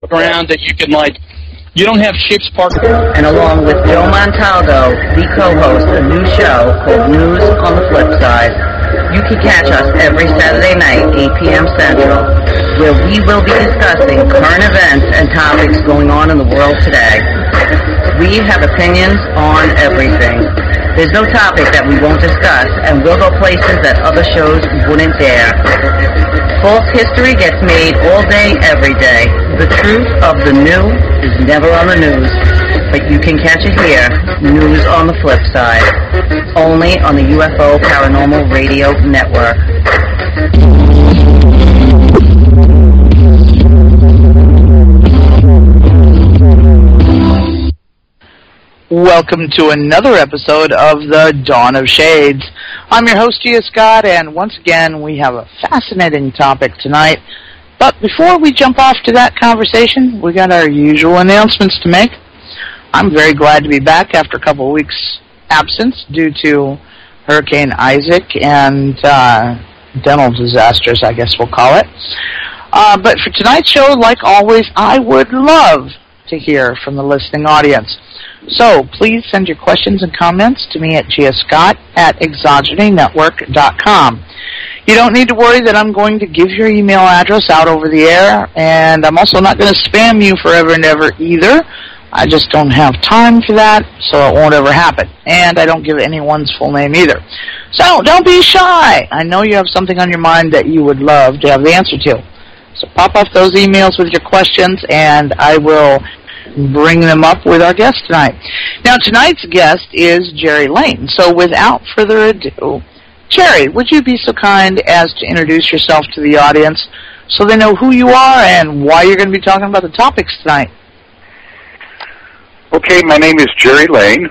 Ground that you can, like, you don't have ships parked. And along with Joe Montaldo, the co-host, a new show called News on the Flip Side. You can catch us every Saturday night, 8 p.m. Central, where we will be discussing current events and topics going on in the world today. We have opinions on everything. There's no topic that we won't discuss, and we'll go places that other shows wouldn't dare. False history gets made all day, every day. The truth of the new is never on the news, but you can catch it here, News on the Flip Side, only on the UFO Paranormal Radio Network. Welcome to another episode of the Dawn of Shades. I'm your host, Gia Scott, and once again, we have a fascinating topic tonight. But before we jump off to that conversation, we got our usual announcements to make. I'm very glad to be back after a couple of weeks' absence due to Hurricane Isaac and dental disasters, I guess we'll call it. But for tonight's show, like always, I would love to hear from the listening audience. So please send your questions and comments to me at giascott@exogenynetwork.com. You don't need to worry that I'm going to give your email address out over the air, and I'm also not going to spam you forever and ever either. I just don't have time for that, so it won't ever happen. And I don't give anyone's full name either. So don't be shy. I know you have something on your mind that you would love to have the answer to. So pop off those emails with your questions, and I will bring them up with our guest tonight. Now, tonight's guest is Jerry Lane. So without further ado, Jerry, would you be so kind as to introduce yourself to the audience so they know who you are and why you're going to be talking about the topics tonight? Okay, my name is Jerry Lane.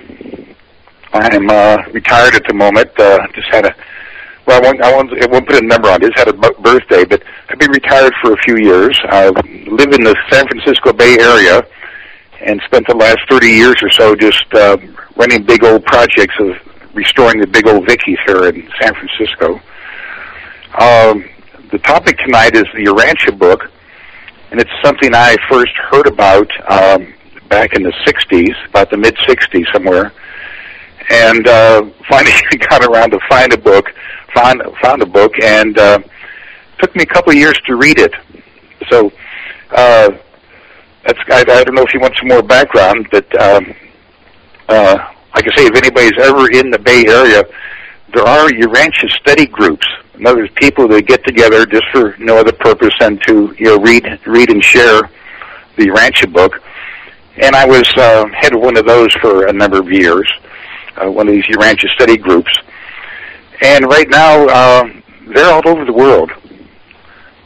I'm retired at the moment. Just had a, well, I won't put a number on it. Just had a birthday, but I've been retired for a few years. I live in the San Francisco Bay Area and spent the last 30 years or so just running big old projects of restoring the big old Vickies here in San Francisco. The topic tonight is the Urantia book, and it's something I first heard about back in the 60s, about the mid-60s somewhere, and finally got around to found a book, and took me a couple of years to read it. So I don't know if you want some more background, but like I say, if anybody's ever in the Bay Area, there are Urantia study groups. In other words, people that get together just for no other purpose than to read and share the Urantia book. And I was head of one of those for a number of years, one of these Urantia study groups. And right now, they're all over the world.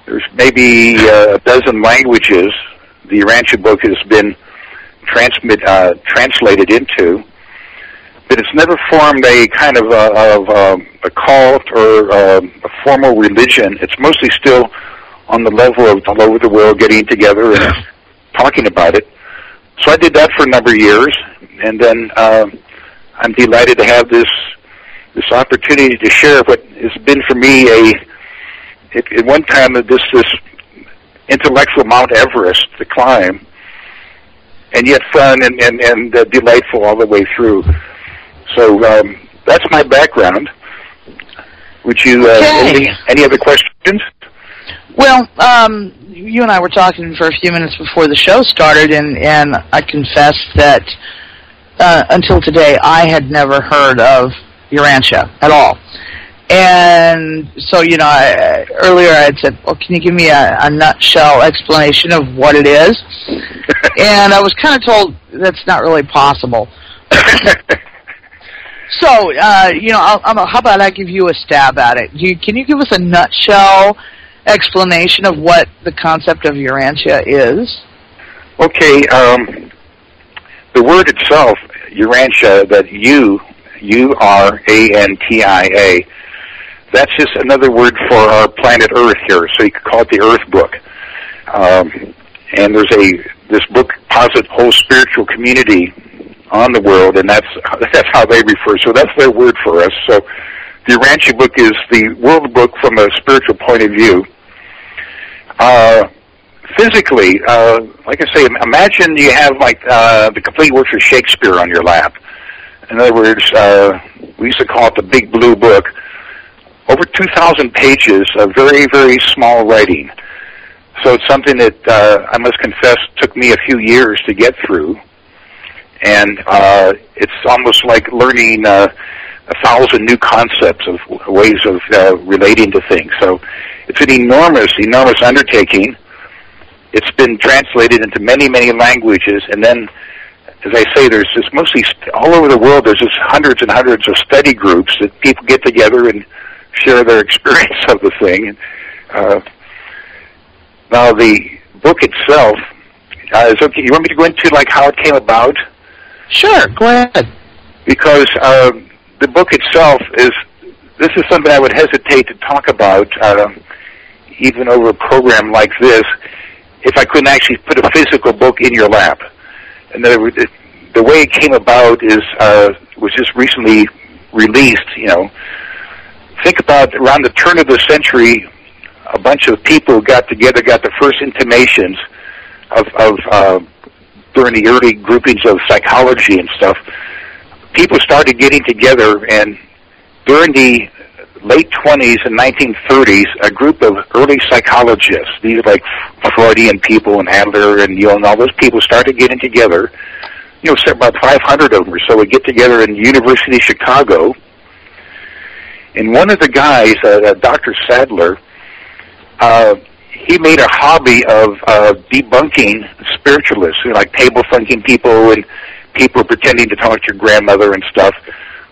There's maybe a dozen languages the Urantia book has been translated into, but it's never formed a kind of a cult or a formal religion. It's mostly still on the level of all over the world getting together and talking about it. So I did that for a number of years, and then I'm delighted to have this opportunity to share what has been for me at one time this intellectual Mount Everest to climb, and yet fun and delightful all the way through. So that's my background. Would you any other questions? Well, you and I were talking for a few minutes before the show started, and I confess that until today I had never heard of Urantia at all. And so, earlier I had said, well, can you give me a nutshell explanation of what it is? And I was kind of told that's not really possible. So, how about I give you a stab at it? Can you give us a nutshell explanation of what the concept of Urantia is? Okay, the word itself, Urantia, that U-R-A-N-T-I-A, that's just another word for our planet Earth here, so you could call it the Earth book. And this book posits whole spiritual community on the world, and that's how they refer. So that's their word for us. So the Urantia book is the world book from a spiritual point of view. physically, like I say, imagine you have like the complete works of Shakespeare on your lap. In other words, we used to call it the Big Blue Book. Over 2,000 pages of very, very small writing. So it's something that I must confess took me a few years to get through. And it's almost like learning 1,000 new concepts of ways of relating to things. So it's an enormous, enormous undertaking. It's been translated into many, many languages, and then, as I say, there's just mostly all over the world. There's just hundreds and hundreds of study groups that people get together and share their experience of the thing. Now, the book itself is okay. You want me to go into like how it came about? Sure, go ahead. Because the book itself is something I would hesitate to talk about, even over a program like this, if I couldn't actually put a physical book in your lap. In other words, the way it came about was just recently released. You know, think about around the turn of the century, a bunch of people got together, got the first intimations of during the early groupings of psychology and stuff. People started getting together, and during the late 20s and 1930s, a group of early psychologists, these are like Freudian people and Adler and Jung, and all those people started getting together. You know, about 500 of them or so would get together in the University of Chicago. And one of the guys, Dr. Sadler, he made a hobby of debunking spiritualists, you know, like table-funking people and people pretending to talk to your grandmother and stuff.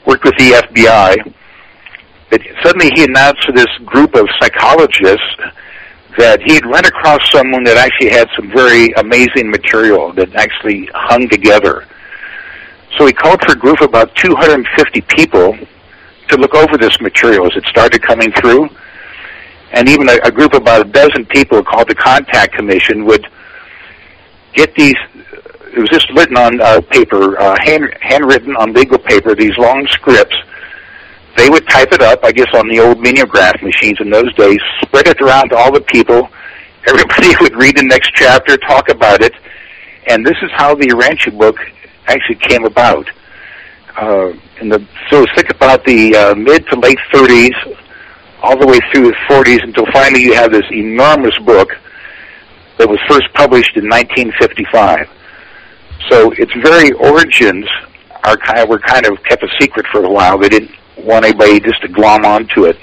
Worked with the FBI. But suddenly he announced to this group of psychologists that he had run across someone that actually had some very amazing material that actually hung together. So he called for a group of about 250 people to look over this material as it started coming through. And even a group of about a dozen people called the Contact Commission would get these, it was just written on paper, handwritten on legal paper, these long scripts. They would type it up, I guess, on the old mimeograph machines in those days, spread it around to all the people. Everybody would read the next chapter, talk about it, and this is how the Urantia book actually came about. So think about the mid to late 30s, all the way through the 40s, until finally you have this enormous book that was first published in 1955. So its very origins were kind of kept a secret for a while. They didn't want anybody just to glom onto it.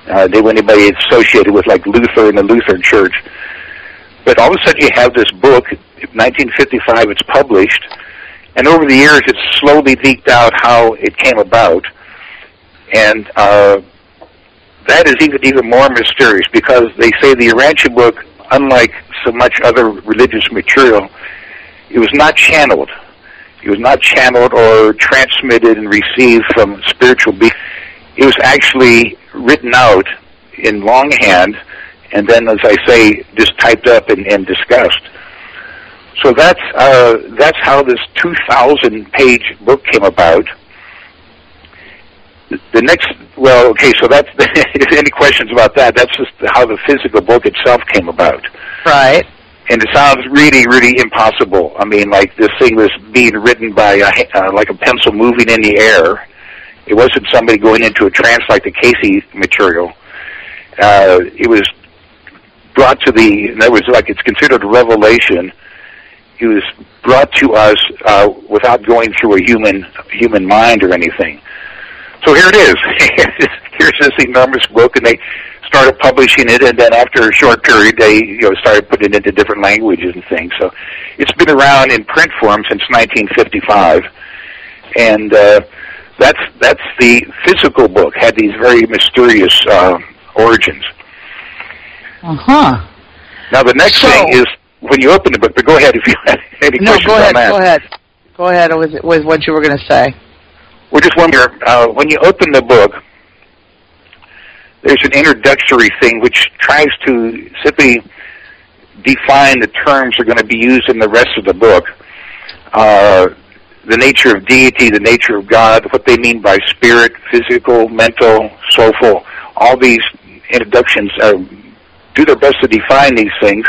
They want anybody associated with like Luther and the Lutheran Church. But all of a sudden you have this book, 1955 it's published, and over the years it's slowly leaked out how it came about. And that is even more mysterious, because they say the Urantia book, unlike so much other religious material, it was not channeled. It was not channeled or transmitted and received from spiritual beings. It was actually written out in longhand, and then, as I say, just typed up and discussed. So that's how this 2,000-page book came about. The next, well, okay, so that's, if any questions about that, that's just how the physical book itself came about. Right. And it sounds really, really impossible. I mean, like this thing was being written by like a pencil moving in the air. It wasn't somebody going into a trance like the Casey material. It was brought to in other words, like it's considered a revelation. It was brought to us without going through a human mind or anything. So here it is. Here's this enormous book, and they started publishing it, and then after a short period, they started putting it into different languages and things. So it's been around in print form since 1955, and that's the physical book. Had these very mysterious origins. Uh-huh. Now the next thing is when you open the book. But go ahead if you have any questions on that. Go ahead with what you were going to say. Well, just wonder, when you open the book, there's an introductory thing which tries to simply define the terms that are going to be used in the rest of the book. The nature of deity, the nature of God, what they mean by spirit, physical, mental, soulful. All these introductions do their best to define these things.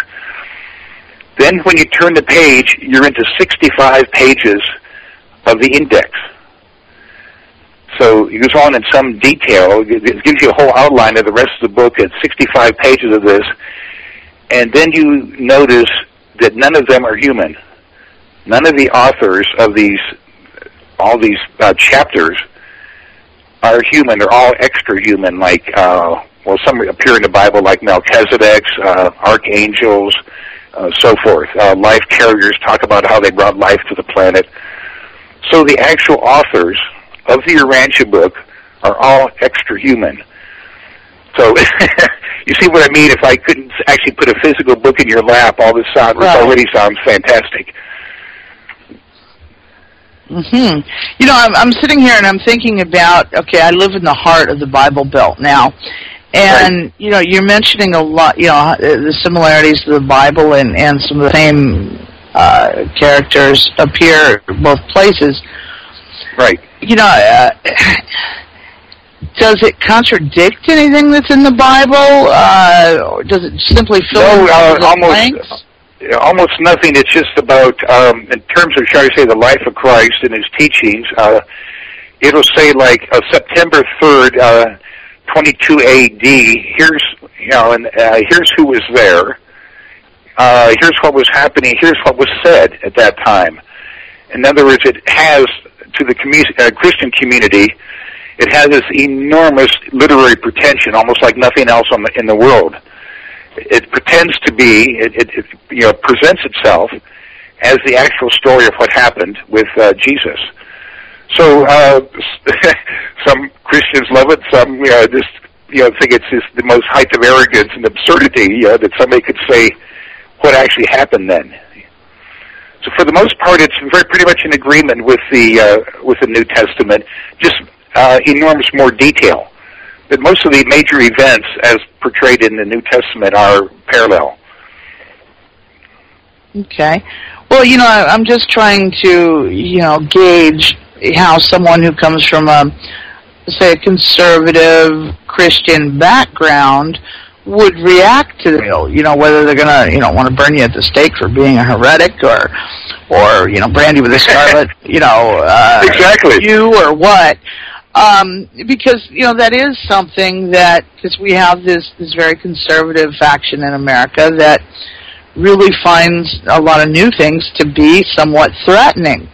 Then when you turn the page, you're into 65 pages of the index. So it goes on in some detail. It gives you a whole outline of the rest of the book. It's 65 pages of this. And then you notice that none of them are human. None of the authors of all these chapters are human. They're all extra-human, like, some appear in the Bible like Melchizedek, archangels, so forth. Life carriers talk about how they brought life to the planet. So the actual authors of the Urantia book are all extra-human. So you see what I mean? If I couldn't actually put a physical book in your lap, all this already sounds fantastic. Mm-hmm. You know, I'm sitting here and I'm thinking about, okay, I live in the heart of the Bible Belt now. And, right. You know, you're mentioning a lot, you know, the similarities to the Bible and some of the same characters appear both places. Right. You know, does it contradict anything that's in the Bible? Or does it simply fill in the blanks? Almost nothing. It's just about, in terms of, shall I say, the life of Christ and his teachings, it'll say, like, September 3rd, 22 A.D., here's who was there, here's what was happening, here's what was said at that time. In other words, it has, to the Christian community, it has this enormous literary pretension, almost like nothing else in the world. It pretends to be, it presents itself as the actual story of what happened with Jesus. So some Christians love it. Some think it's just the most height of arrogance and absurdity that somebody could say what actually happened then. So for the most part, it's pretty much in agreement with the New Testament, just enormous more detail. But most of the major events, as portrayed in the New Testament, are parallel. Okay. Well, you know, I'm just trying to, gauge how someone who comes from a conservative Christian background would react to the whether they're gonna, want to burn you at the stake for being a heretic or brand you with a scarlet, exactly. You or what. Because, that is something that, because we have this very conservative faction in America that really finds a lot of new things to be somewhat threatening.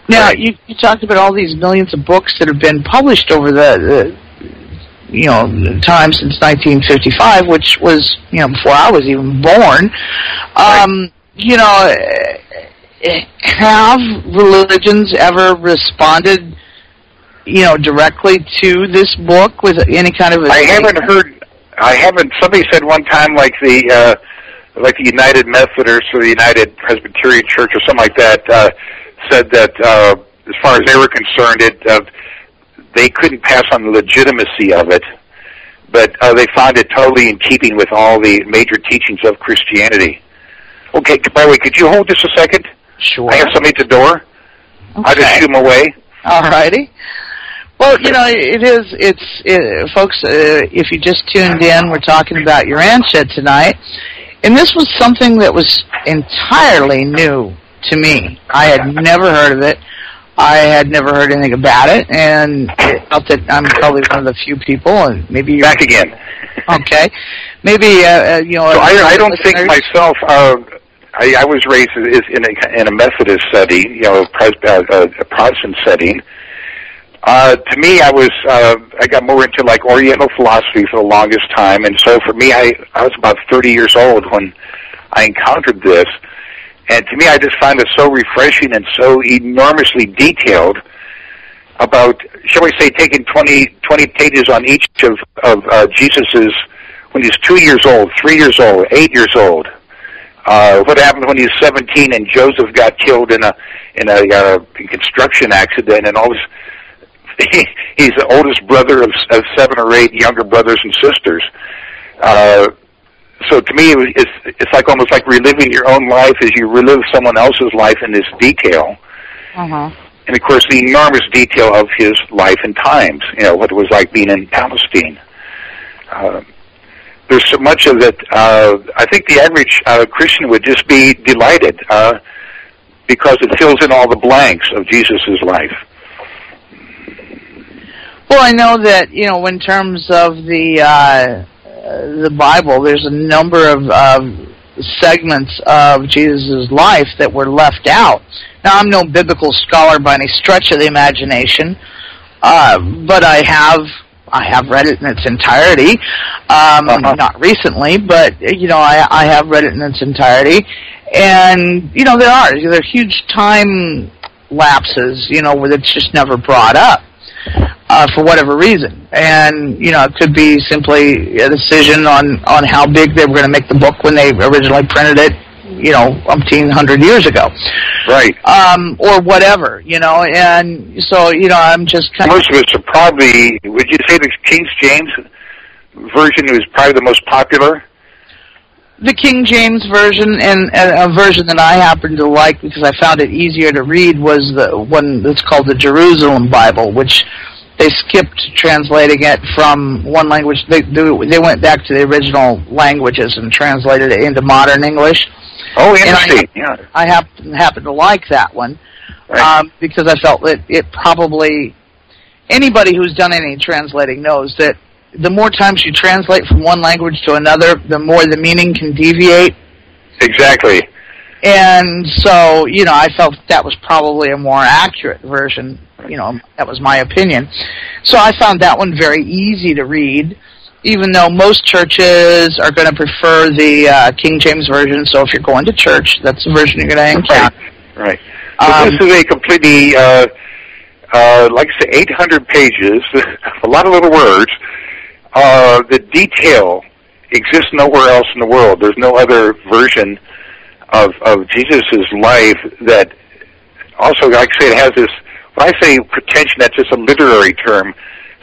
Now, you talked about all these millions of books that have been published over the time since 1955, which was, before I was even born. Have religions ever responded directly to this book with any kind of a somebody said one time like the United Methodist or the United Presbyterian Church or something like that said that as far as they were concerned, they couldn't pass on the legitimacy of it, but they found it totally in keeping with all the major teachings of Christianity. Okay, by the way, could you hold just a second? Sure. I have somebody at the door. Okay. I'll just shoot them away. All righty. Well, folks, if you just tuned in, we're talking about Urantia tonight. And this was something that was entirely new to me. I had never heard of it. I had never heard anything about it, and I felt that I'm probably one of the few people, and maybe you're... Back again. Okay. Maybe, So I don't think myself... I was raised in a Methodist setting, a Protestant setting. To me, I got more into like Oriental philosophy for the longest time, and so for me, I was about 30 years old when I encountered this, and to me, I just find it so refreshing and so enormously detailed about, shall we say, taking 20 pages on each of Jesus's, when he's 2 years old, 3 years old, 8 years old. What happened when he was 17 and Joseph got killed in a construction accident, and all this. He's the oldest brother of 7 or 8 younger brothers and sisters. So to me, it's like almost like reliving your own life as you relive someone else's life in this detail. Uh-huh. And of course, the enormous detail of his life and times. What it was like being in Palestine. there's so much of it. I think the average Christian would just be delighted because it fills in all the blanks of Jesus' life. Well, I know that, you know, in terms of the Bible, there's a number of segments of Jesus' life that were left out. Now, I'm no biblical scholar by any stretch of the imagination, but I have read it in its entirety. Not recently, but, you know, I have read it in its entirety. And, you know, there are huge time lapses, you know, where it's just never brought up for whatever reason. And, you know, it could be simply a decision on how big they were going to make the book when they originally printed it, you know, 1,500 years ago. Right. Or whatever, you know. And so, you know, I'm just kind of... Most of us are probably, would you say the King James version was probably the most popular? The King James version, and a version that I happen to like because I found it easier to read, was the one that's called the Jerusalem Bible, which they skipped translating it from one language. They went back to the original languages and translated it into modern English. Oh, interesting. I happen to like that one, right. Because I felt that it probably, anybody who's done any translating knows that the more times you translate from one language to another, the more the meaning can deviate. Exactly. And so, you know, I felt that was probably a more accurate version. You know, that was my opinion. So I found that one very easy to read, even though most churches are going to prefer the King James version. So if you're going to church, that's the version you're going to encounter. Right. So this is a completely, like I say, 800 pages, a lot of little words. The detail exists nowhere else in the world. There's no other version of Jesus' life that also, like I say, it has this, when I say pretension, that's just a literary term,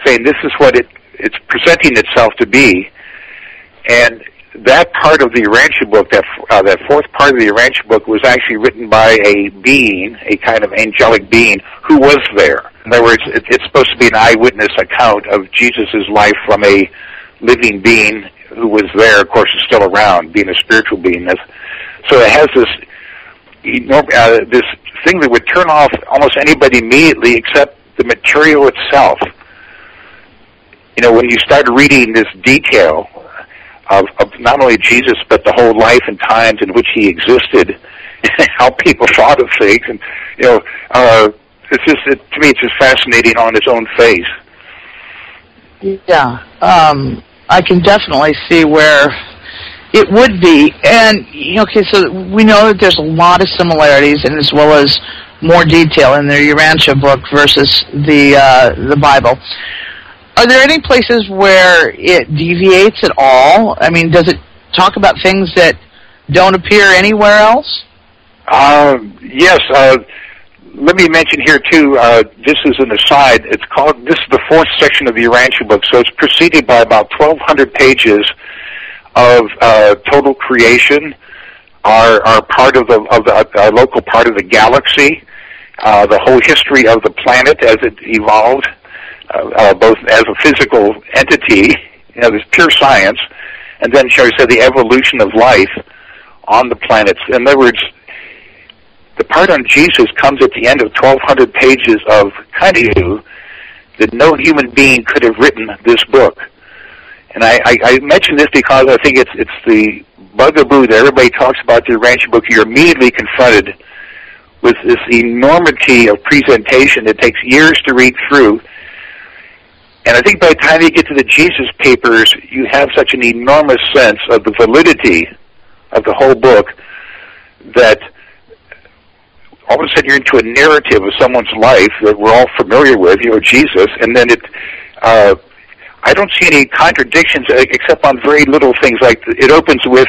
saying this is what it's presenting itself to be. And that part of the Urantia book, that fourth part of the Urantia book, was actually written by a being, a kind of angelic being, who was there. In other words, it's supposed to be an eyewitness account of Jesus' life from a living being who was there, of course, is still around, being a spiritual being. So it has this this thing that would turn off almost anybody immediately except the material itself. You know, when you start reading this detail of not only Jesus, but the whole life and times in which he existed, how people thought of things, and, you know, it's just, to me, it's just fascinating on its own face. Yeah, I can definitely see where it would be. And, okay, so we know that there's a lot of similarities, and as well as more detail in the Urantia book versus the Bible. Are there any places where it deviates at all? I mean, does it talk about things that don't appear anywhere else? Yes. Let me mention here, too, just as an aside, this is the fourth section of the Urantia book, so it's preceded by about 1,200 pages of total creation, our part of our local part of the galaxy, the whole history of the planet as it evolved, both as a physical entity, you know, this pure science, and then, shall we say, the evolution of life on the planets. In other words, the part on Jesus comes at the end of 1,200 pages of kind of you that no human being could have written this book. And I mention this because I think it's the bugaboo that everybody talks about the Urantia book. You're immediately confronted with this enormity of presentation that takes years to read through. And I think by the time you get to the Jesus papers, you have such an enormous sense of the validity of the whole book that all of a sudden you're into a narrative of someone's life that we're all familiar with, you know, Jesus, and then I don't see any contradictions except on very little things. Like it opens with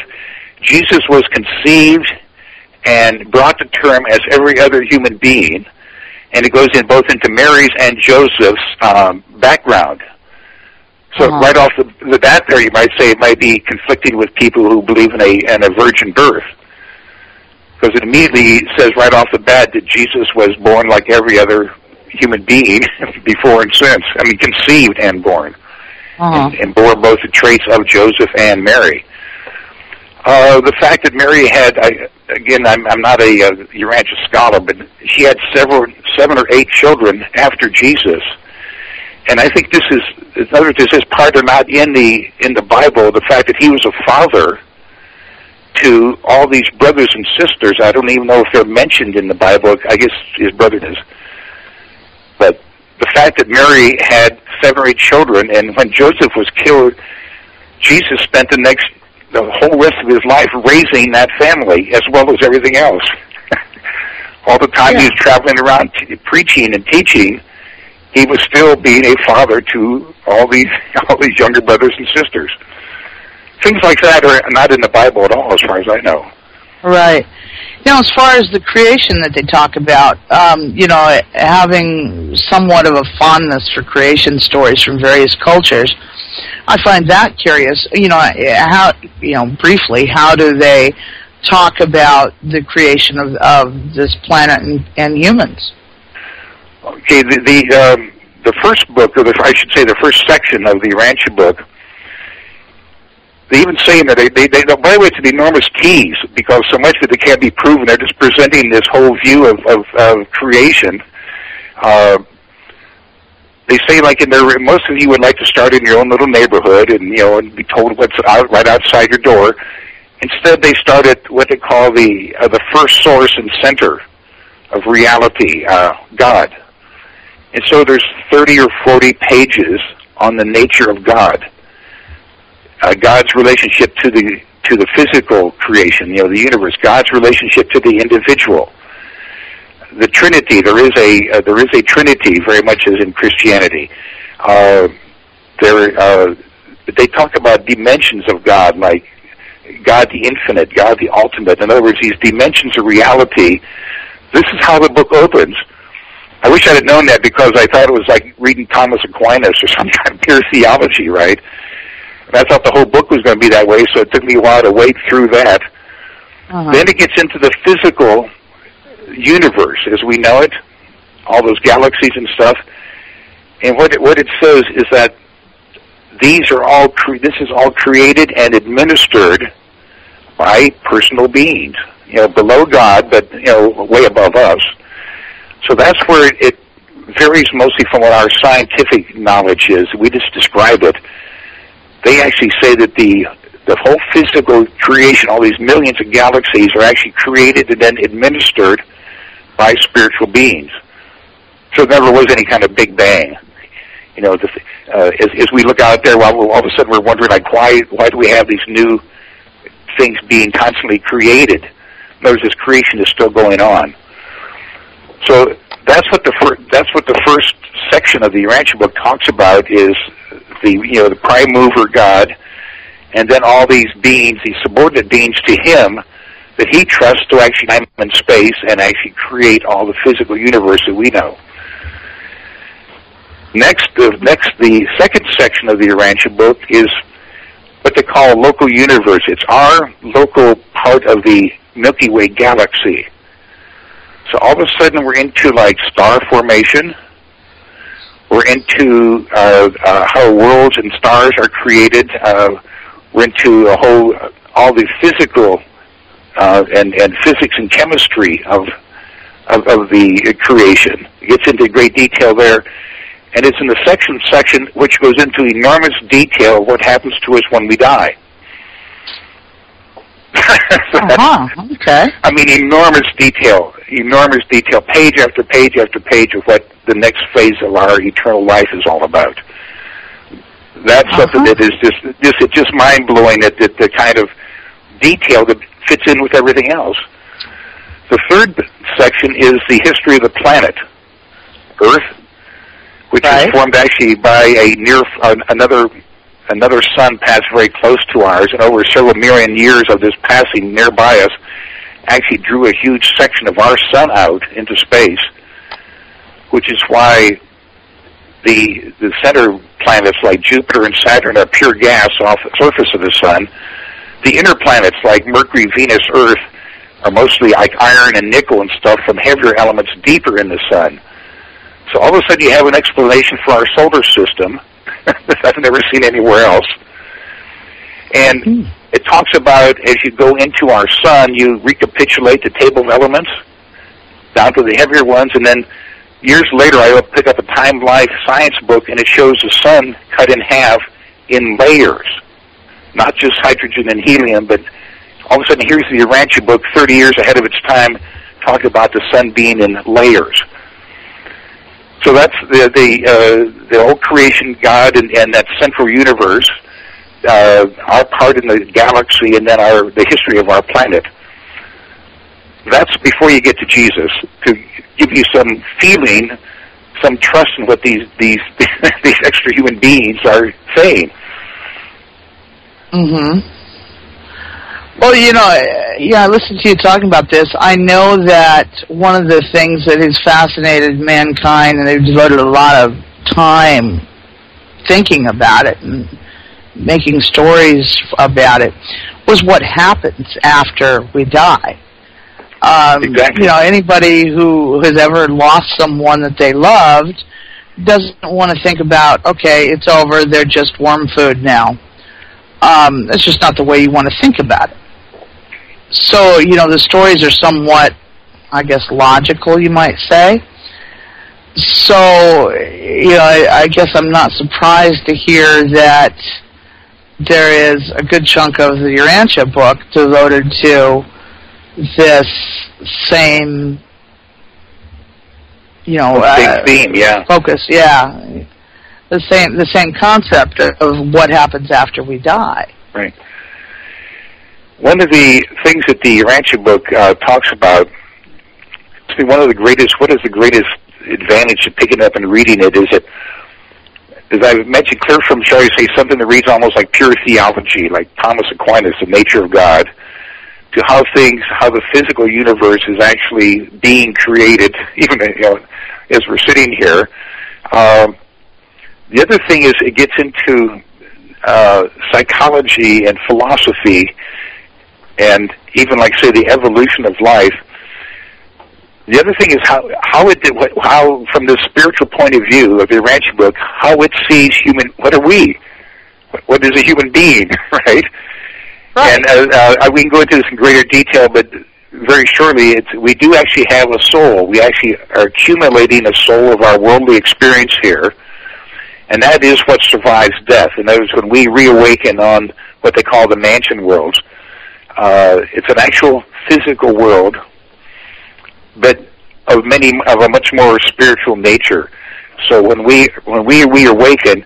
Jesus was conceived and brought to term as every other human being, and it goes in both into Mary's and Joseph's background. So right off the bat there, you might say it might be conflicting with people who believe in a virgin birth, because it immediately says right off the bat that Jesus was born like every other human being before and since. I mean, conceived and born. and bore both the traits of Joseph and Mary. The fact that Mary had, I'm not a Urantia scholar, but she had 7 or 8 children after Jesus, and I think this is, in other words, this is part or not in the Bible. The fact that he was a father to all these brothers and sisters. I don't even know if they're mentioned in the Bible. I guess his brother is, but the fact that Mary had 7 or 8 children, and when Joseph was killed, Jesus spent the whole rest of his life raising that family as well as everything else. All the time he was traveling around preaching and teaching, he was still being a father to all these younger brothers and sisters. Things like that are not in the Bible at all, as far as I know. Right. As far as the creation that they talk about, having somewhat of a fondness for creation stories from various cultures, I find that curious. Briefly, how do they talk about the creation of this planet and humans? Okay, the first book, or I should say the first section of the Urantia book, they even say that they don't, by the way, it's an enormous tease, because so much that it can't be proven. They're just presenting this whole view of creation. They say, like, most of you would like to start in your own little neighborhood and be told what's right outside your door. Instead, they start at what they call the first source and center of reality, God. And so there's 30 or 40 pages on the nature of God. God's relationship to the physical creation, the universe. God's relationship to the individual. The Trinity. There is a Trinity, very much as in Christianity. They talk about dimensions of God, like God the infinite, God the ultimate. In other words, these dimensions of reality. This is how the book opens. I wish I had known that, because I thought it was like reading Thomas Aquinas or some kind of pure theology, right? I thought the whole book was going to be that way, so it took me a while to wade through that. Then it gets into the physical universe as we know it, all those galaxies and stuff. And what it says is that this is all created and administered by personal beings, below God, but way above us. So that's where it varies mostly from what our scientific knowledge is. We just describe it. They actually say that the whole physical creation, all these millions of galaxies, are actually created and then administered by spiritual beings. So there never was any kind of Big Bang. As we look out there, all of a sudden we're wondering, like, why do we have these new things being constantly created? In other words, this creation is still going on. So that's what the first section of the Urantia book talks about, is the prime mover God, and then all these beings, these subordinate beings to him, that he trusts to actually time and space and actually create all the physical universe that we know. Next, the second section of the Urantia book is what they call a local universe. It's our local part of the Milky Way galaxy. So all of a sudden we're into like star formation. We're into how worlds and stars are created. We're into all the physical and physics and chemistry of the creation. It gets into great detail there. And it's in the section which goes into enormous detail of what happens to us when we die. Okay. I mean, enormous detail, page after page after page of what the next phase of our eternal life is all about. That's something that is just mind-blowing, that the kind of detail that fits in with everything else. The third section is the history of the planet, Earth, which is formed actually by another sun passed very close to ours, and over several million years of this passing nearby us, actually drew a huge section of our sun out into space, which is why the center planets like Jupiter and Saturn are pure gas off the surface of the sun. The inner planets like Mercury, Venus, Earth are mostly like iron and nickel and stuff from heavier elements deeper in the sun. So all of a sudden you have an explanation for our solar system that I've never seen anywhere else. And it talks about, as you go into our sun, you recapitulate the table of elements down to the heavier ones, and then years later I pick up a Time Life science book, and it shows the sun cut in half in layers, not just hydrogen and helium, but all of a sudden here's the Urantia book 30 years ahead of its time, talking about the sun being in layers. So that's the old creation God and that central universe, our part in the galaxy, and then the history of our planet. That's before you get to Jesus, to give you some feeling, some trust in what these these extra human beings are saying. Mm-hmm. Well, I listened to you talking about this. I know that one of the things that has fascinated mankind, and they've devoted a lot of time thinking about it and making stories about it, was what happens after we die. Exactly. Anybody who has ever lost someone that they loved doesn't want to think about, okay, it's over, they're just worm food now. That's just not the way you want to think about it. So, the stories are somewhat, I guess, logical, you might say. So, I guess I'm not surprised to hear that there is a good chunk of the Urantia book devoted to this same, big theme, yeah. Focus, yeah. The same concept of what happens after we die. Right. One of the things that the Urantia book talks about, what is the greatest advantage of picking up and reading it is that, as I've mentioned, clear from, shall we say, something that reads almost like pure theology, like Thomas Aquinas, the nature of God, to how the physical universe is actually being created, even as we're sitting here. The other thing is it gets into psychology and philosophy, and even, like, say, the evolution of life. The other thing is how from the spiritual point of view of the Urantia book, how it sees what are we? What is a human being, right? Right. And we can go into this in greater detail, but very shortly, we do actually have a soul. We actually are accumulating a soul of our worldly experience here, and that is what survives death. In other words, when we reawaken on what they call the mansion worlds, it's an actual physical world, but of a much more spiritual nature. So when we reawaken,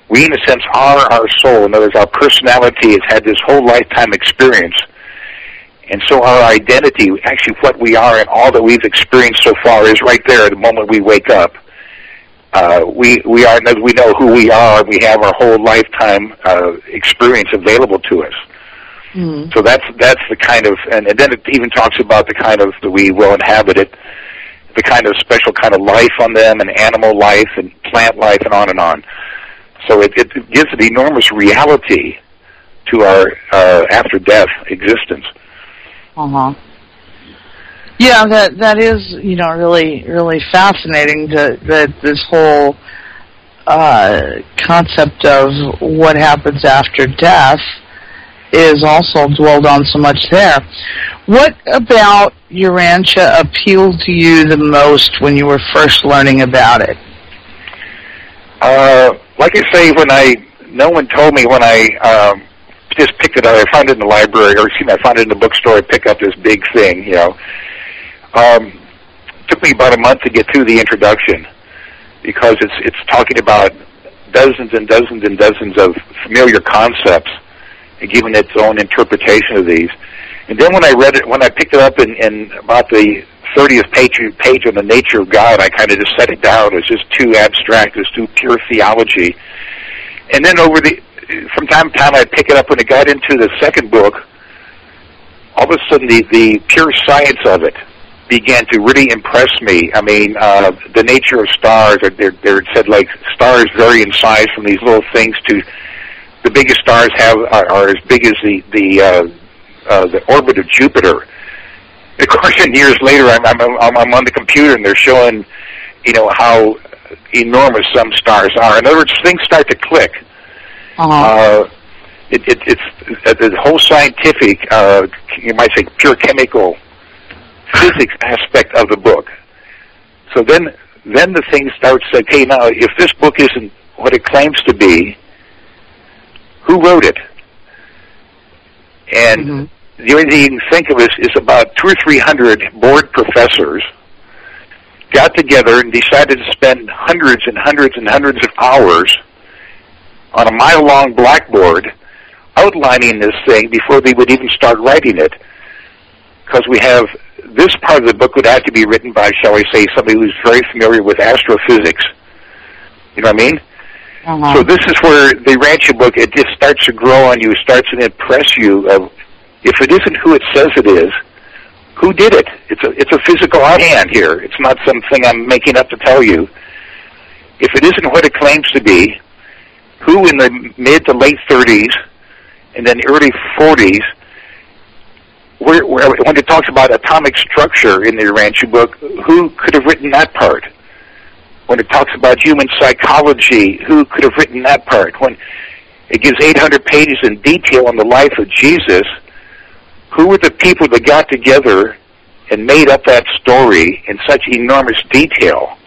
we in a sense are our soul. In other words, our personality has had this whole lifetime experience, and so our identity, actually what we are and all that we've experienced so far, is right there at the moment we wake up. We know who we are. We have our whole lifetime experience available to us. Mm. So that's the kind of, and then it even talks about the kind of that we will inhabit it, the kind of special kind of life on them, and animal life and plant life, and on and on. So it gives an enormous reality to our after death existence. Yeah, that is really really fascinating. That this whole concept of what happens after death is also dwelled on so much there. What about Urantia appealed to you the most when you were first learning about it? Like I say, no one told me when I just picked it up. I found it in the library, I found it in the bookstore. I picked up this big thing, It took me about a month to get through the introduction, because it's talking about dozens and dozens and dozens of familiar concepts and giving its own interpretation of these. And then when I picked it up in about the 30th page on the nature of God, I kind of just set it down. It's just too abstract. It's too pure theology. And then from time to time, I'd pick it up when it got into the second book. All of a sudden, the pure science of it began to really impress me. I mean, the nature of stars, they're said like stars vary in size from these little things to the biggest stars are as big as the orbit of Jupiter. Of course, and years later, I'm on the computer and they're showing, how enormous some stars are. In other words, things start to click. It's the whole scientific, you might say, pure chemical physics aspect of the book. So then the thing starts to say, okay, now if this book isn't what it claims to be, who wrote it? And the only thing you can think of is about 200 or 300 bored professors got together and decided to spend hundreds and hundreds and hundreds of hours on a mile-long blackboard outlining this thing before they would even start writing it. Because we have this part of the book would have to be written by, shall we say, somebody who's very familiar with astrophysics. You know what I mean? So this is where the Urantia book, it just starts to grow on you, starts to impress you of, if it isn't who it says it is, who did it? It's a physical hand here. It's not something I'm making up to tell you. If it isn't what it claims to be, who in the mid to late 30s and then early 40s, when it talks about atomic structure in the Urantia book, who could have written that part? When it talks about human psychology, who could have written that part? When it gives 800 pages in detail on the life of Jesus, who were the people that got together and made up that story in such enormous detail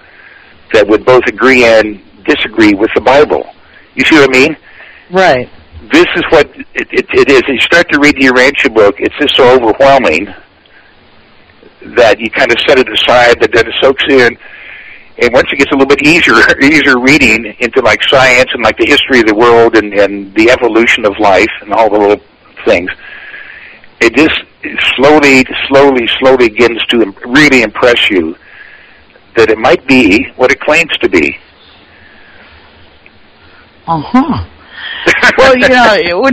that would both agree and disagree with the Bible? You see what I mean? Right. This is what it is. You start to read the Urantia book, it's just so overwhelming that you kind of set it aside, that it soaks in. And once it gets a little bit easier reading into like science and like the history of the world and the evolution of life and all the little things, it just slowly begins to really impress you that it might be what it claims to be. Well,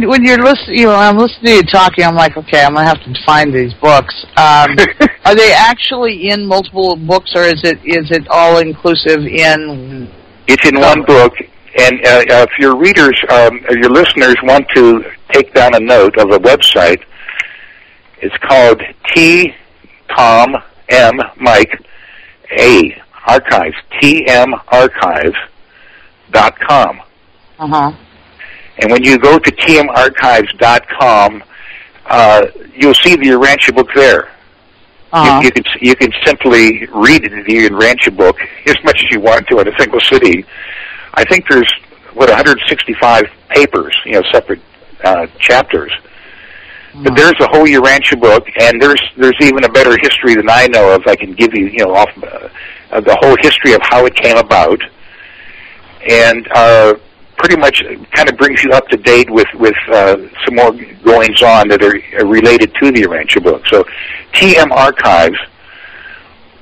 when you're listening, I'm listening to you talking, I'm like, okay, I'm gonna have to find these books. Are they actually in multiple books, or is it all inclusive in? It's in one book, and if your readers, or your listeners, want to take down a note of a website, it's called T-Tom M Mike A Archives, TMArchives.com. And when you go to tmarchives.com, you'll see the Urantia book there. You can simply read the Urantia book as much as you want to in a single sitting. I think there's 165 papers, separate chapters. But there's a whole Urantia book, and there's even a better history than I know of. I can give you, off the whole history of how it came about, and pretty much kind of brings you up to date with some more goings on that are related to the Urantia book. So, TM Archives,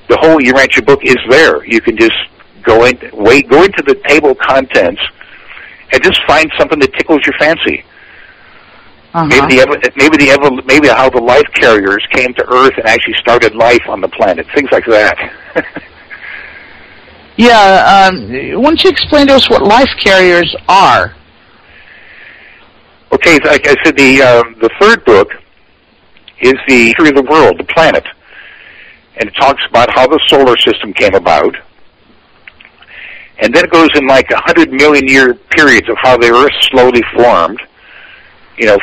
the whole Urantia book is there. You can just go into the table of contents and just find something that tickles your fancy. Maybe how the life carriers came to Earth and actually started life on the planet, things like that. Yeah, why don't you explain to us what life carriers are? Okay, like I said, the third book is the history of the world, the planet, and it talks about how the solar system came about, and then it goes in like 100 million year periods of how the Earth slowly formed,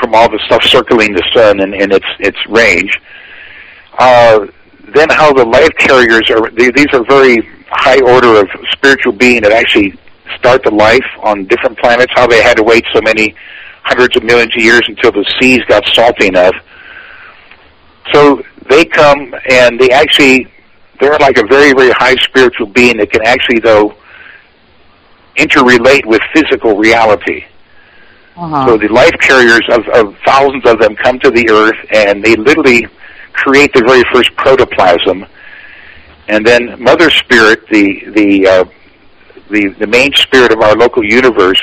from all the stuff circling the sun and its range. Then how the life carriers these are very high order of spiritual being that actually start the life on different planets, how they had to wait so many hundreds of millions of years until the seas got salty enough. So they come and they're like a very, very high spiritual being that can actually, though, interrelate with physical reality. So the life carriers of thousands of them come to the Earth, and they literally create the very first protoplasm, and then Mother Spirit, the main spirit of our local universe,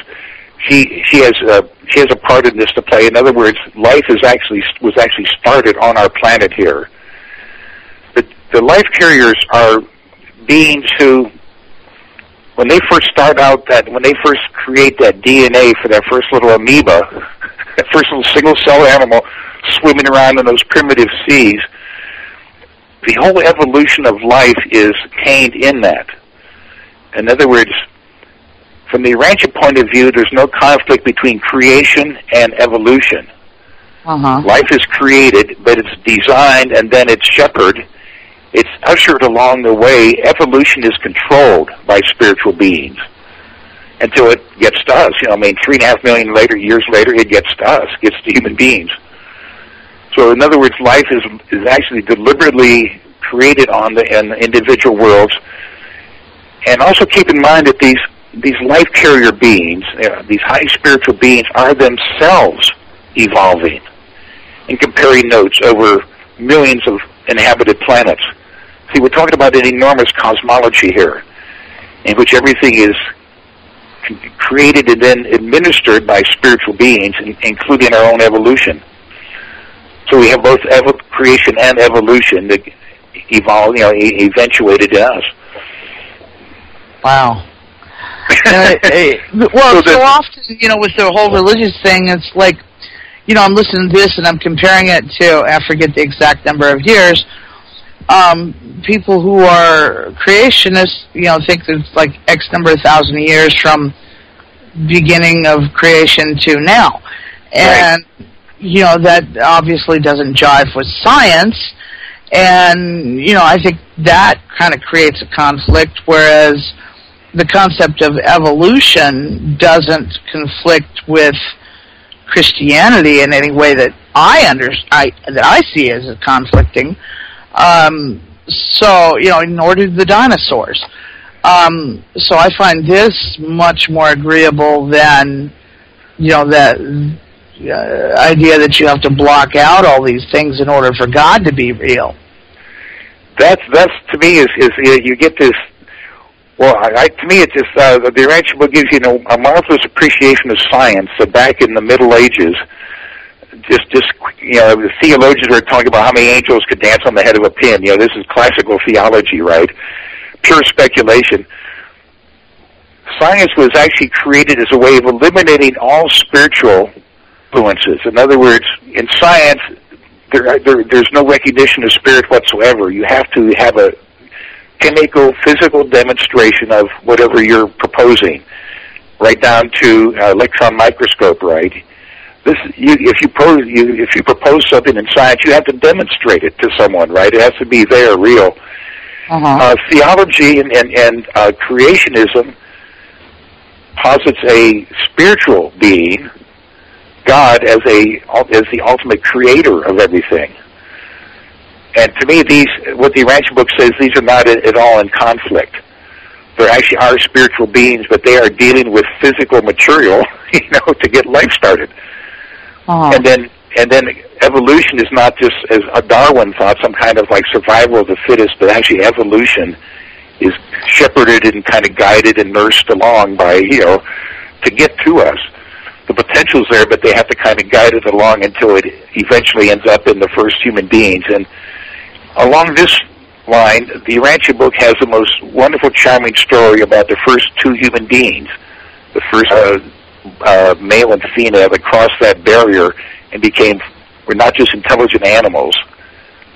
she has a part in this to play. In other words, life was actually started on our planet here. But the life carriers are beings who, when they first when they first create that DNA for that first little amoeba, that first little single-cell animal swimming around in those primitive seas, the whole evolution of life is contained in that. In other words, from the Urantia point of view, there's no conflict between creation and evolution. Life is created, but it's designed and then it's shepherded. It's ushered along the way. Evolution is controlled by spiritual beings until it gets to us. 3.5 million years later, it gets to us, gets to human beings. So in other words, life is actually deliberately created in individual worlds. And also keep in mind that these life carrier beings, these high spiritual beings, are themselves evolving and comparing notes over millions of inhabited planets. See, we're talking about an enormous cosmology here, in which everything is created and then administered by spiritual beings, including our own evolution. So we have both creation and evolution that eventuated in us. Wow. So often, with the whole religious thing, it's like, I'm listening to this and I'm comparing it to, I forget the exact number of years, people who are creationists, think it's like X number of thousand years from beginning of creation to now. And, that obviously doesn't jive with science. And, I think that kind of creates a conflict, whereas the concept of evolution doesn't conflict with Christianity in any way that I see as conflicting. Nor do the dinosaurs. So I find this much more agreeable than, that idea that you have to block out all these things in order for God to be real. That's to me is you get this. Well, to me, it's just the Urantia book gives you a marvelous appreciation of science. So back in the Middle Ages, the theologians were talking about how many angels could dance on the head of a pin. This is classical theology, right? Pure speculation. Science was actually created as a way of eliminating all spiritual influences. In other words, in science, there's no recognition of spirit whatsoever. You have to have a chemical, physical demonstration of whatever you're proposing, right down to electron microscope, right? If you propose something in science, you have to demonstrate it to someone, right? It has to be there, real. Theology and creationism posits a spiritual being, God, as the ultimate creator of everything. And to me, what the Urantia book says, these are not at all in conflict. There actually are spiritual beings, but they are dealing with physical material, to get life started. And then evolution is not just, as Darwin thought, some kind of like survival of the fittest, but actually evolution is shepherded and kind of guided and nursed along by, to get to us. The potential's there, but they have to kind of guide it along until it eventually ends up in the first human beings. And along this line, the Urantia book has the most wonderful, charming story about the first two human beings, the first male and female that crossed that barrier and were not just intelligent animals,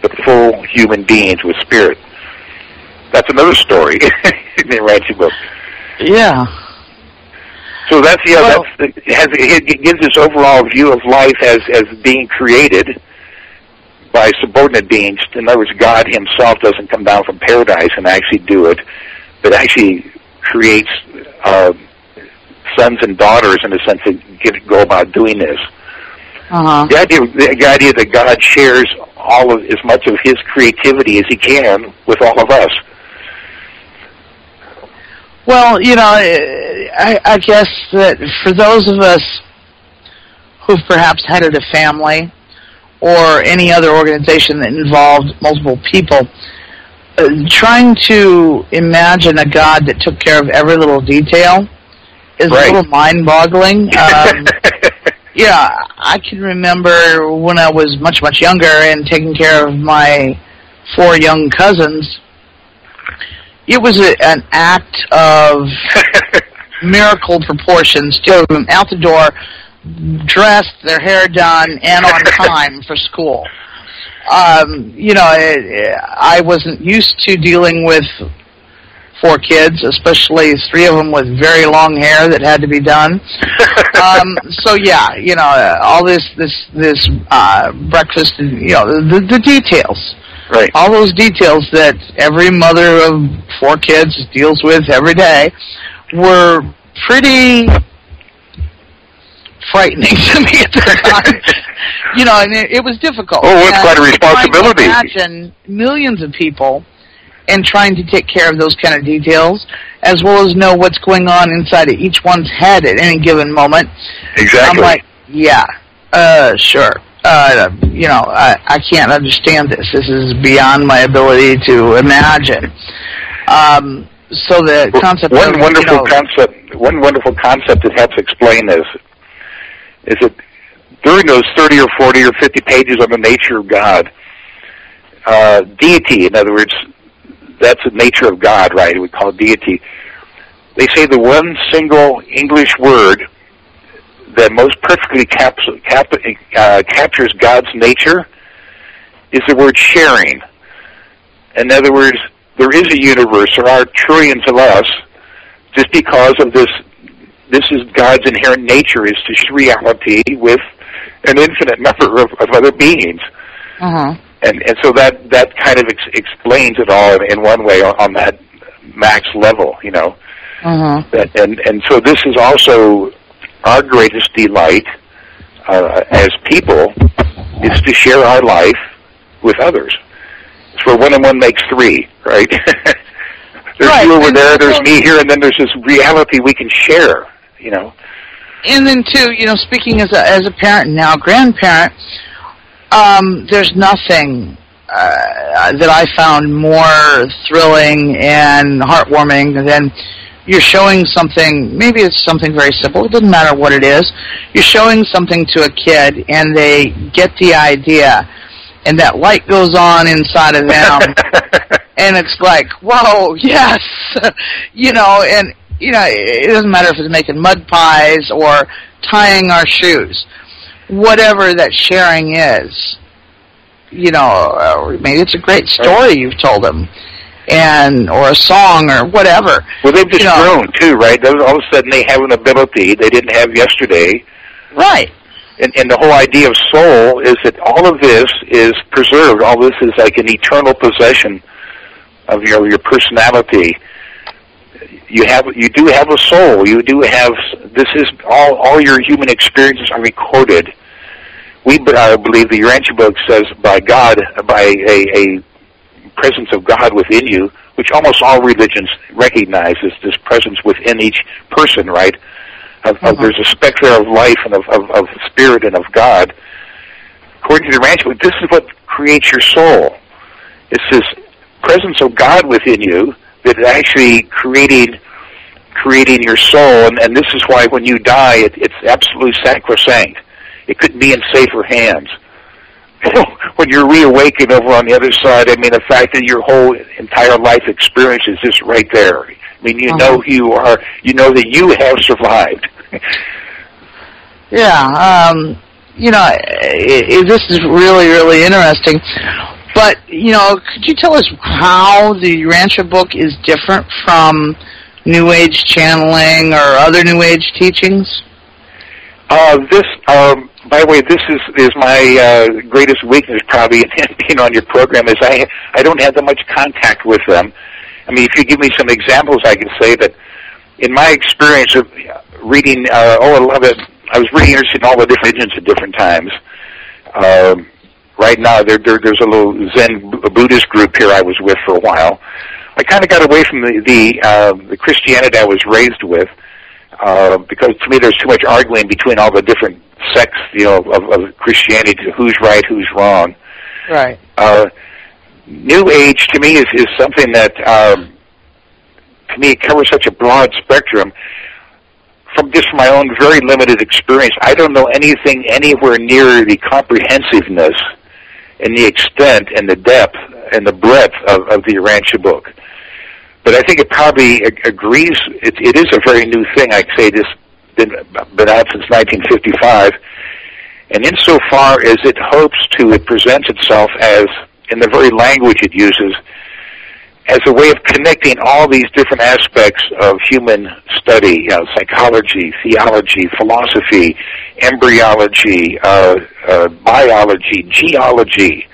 but full human beings with spirit. That's another story in the Urantia book. Yeah. So it gives this overall view of life as being created by subordinate beings. In other words, God himself doesn't come down from paradise and actually do it, but actually creates sons and daughters in the sense that go about doing this. The idea that God shares as much of his creativity as he can with all of us. Well, I guess that for those of us who've perhaps headed a family or any other organization that involved multiple people, trying to imagine a God that took care of every little detail is a little mind-boggling. I can remember when I was much, much younger and taking care of my 4 young cousins. It was an act of miracle proportions to have them out the door, dressed, their hair done, and on time for school. I wasn't used to dealing with 4 kids, especially 3 of them with very long hair that had to be done. So yeah, you know, all this breakfast, you know, the details. Right. All those details that every mother of 4 kids deals with every day were pretty frightening to me at the time. You know, and it was difficult. Oh, it's quite a responsibility. Trying to imagine millions of people and trying to take care of those kind of details, as well as know what's going on inside of each one's head at any given moment. Exactly. I'm like, yeah, sure. You know, I can't understand this. This is beyond my ability to imagine. So the concept one wonderful concept that helps explain this is that during those 30 or 40 or 50 pages on the nature of God, deity, in other words, that's the nature of God, right? We call it deity. They say the one single English word that most perfectly captures God's nature is the word sharing. In other words, there is a universe. There are trillions of us just because of this. This is God's inherent nature, is to share reality with an infinite number of other beings. Uh-huh. And so that kind of explains it all in one way on that max level, you know. Uh-huh. And so this is also our greatest delight as people, is to share our life with others. It's where 1 and 1 makes 3, right? There's right. you over there, there's me here, and then there's this reality we can share, you know. And then too, you know, speaking as a parent now, grandparent, there's nothing that I found more thrilling and heartwarming than you're showing something. Maybe it's something very simple. It doesn't matter what it is. You're showing something to a kid, and they get the idea, and that light goes on inside of them, and it's like, whoa, yes, you know, and you know, it doesn't matter if it's making mud pies or tying our shoes. Whatever that sharing is, you know, maybe it's a great story you've told them, or a song or whatever. Well, they've just grown too, right? All of a sudden they have an ability they didn't have yesterday. Right. And the whole idea of soul is that all of this is preserved. All this is like an eternal possession of your personality. You do have a soul. You do have, this is all your human experiences are recorded. We believe the Urantia book says by God, by a presence of God within you, which almost all religions recognize this presence within each person, right? There's a spectra of life and of spirit and of God. According to the Urantia book, this is what creates your soul. It's this presence of God within you that is actually creating your soul, and this is why when you die, it's absolutely sacrosanct. It couldn't be in safer hands. When you're reawakened over on the other side, I mean, the fact that your whole entire life experience is just right there. I mean, you know who you are. You know that you have survived. Yeah, you know, this is really, really interesting. But, you know, could you tell us how the Urantia book is different from New Age channeling or other New Age teachings? By the way, this is my greatest weakness probably in being on your program, is I don't have that much contact with them. I mean, if you give me some examples, I can say that in my experience of reading, I was really interested in all the different religions at different times. Right now, there's a little Zen Buddhist group here I was with for a while. I kind of got away from the Christianity I was raised with, because to me there's too much arguing between all the different sects, you know, of Christianity, to who's right, who's wrong. Right. New Age to me is something that to me it covers such a broad spectrum. From my own very limited experience, I don't know anything anywhere near the comprehensiveness and the extent and the depth and the breadth of the Urantia book. But I think it probably agrees. It is a very new thing. I'd say this been out since 1955, and insofar as it presents itself as, in the very language it uses, as a way of connecting all these different aspects of human study, psychology, theology, philosophy, embryology, biology, geology.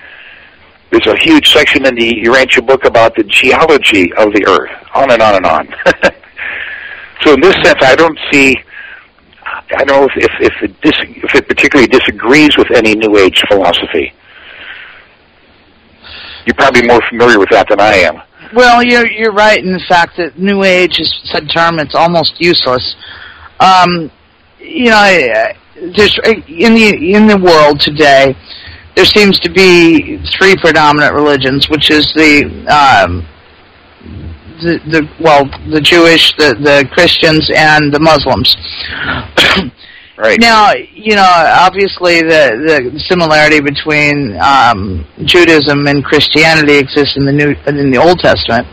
There's a huge section in the Urantia book about the geology of the Earth, on and on and on. So in this sense, I don't know if it particularly disagrees with any New Age philosophy. You're probably more familiar with that than I am. Well, you're right in the fact that New Age is such a term; it's almost useless. There's in the world today, there seems to be three predominant religions, which is the Jewish, the Christians, and the Muslims. Right. Now, obviously the similarity between Judaism and Christianity exists in the Old Testament.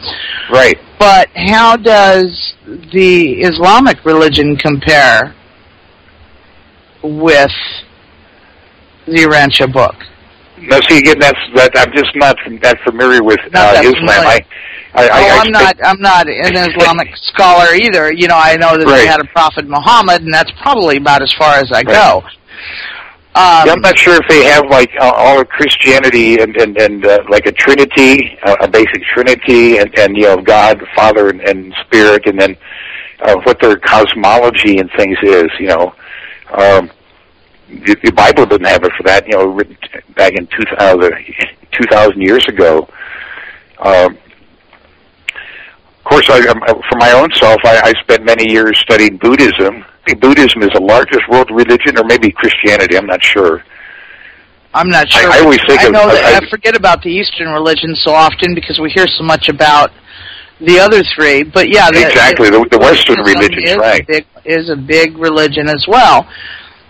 Right. But how does the Islamic religion compare with the Urantia book? No, see, again, I'm just not that familiar with Islam. I'm not an Islamic scholar either. I know that they had a prophet Muhammad, and that's probably about as far as I go. I'm not sure if they have like all of Christianity and like a Trinity, a basic Trinity, and God, Father, and Spirit, and then what their cosmology and things is. The Bible didn't have it for that. Written back in 2,000 years ago. Of course, for my own self, I spent many years studying Buddhism. I think Buddhism is the largest world religion, or maybe Christianity. I'm not sure. I'm not sure. I always think I forget about the Eastern religions so often because we hear so much about the other three. But yeah, exactly. The Western religions, right? Is a big religion as well.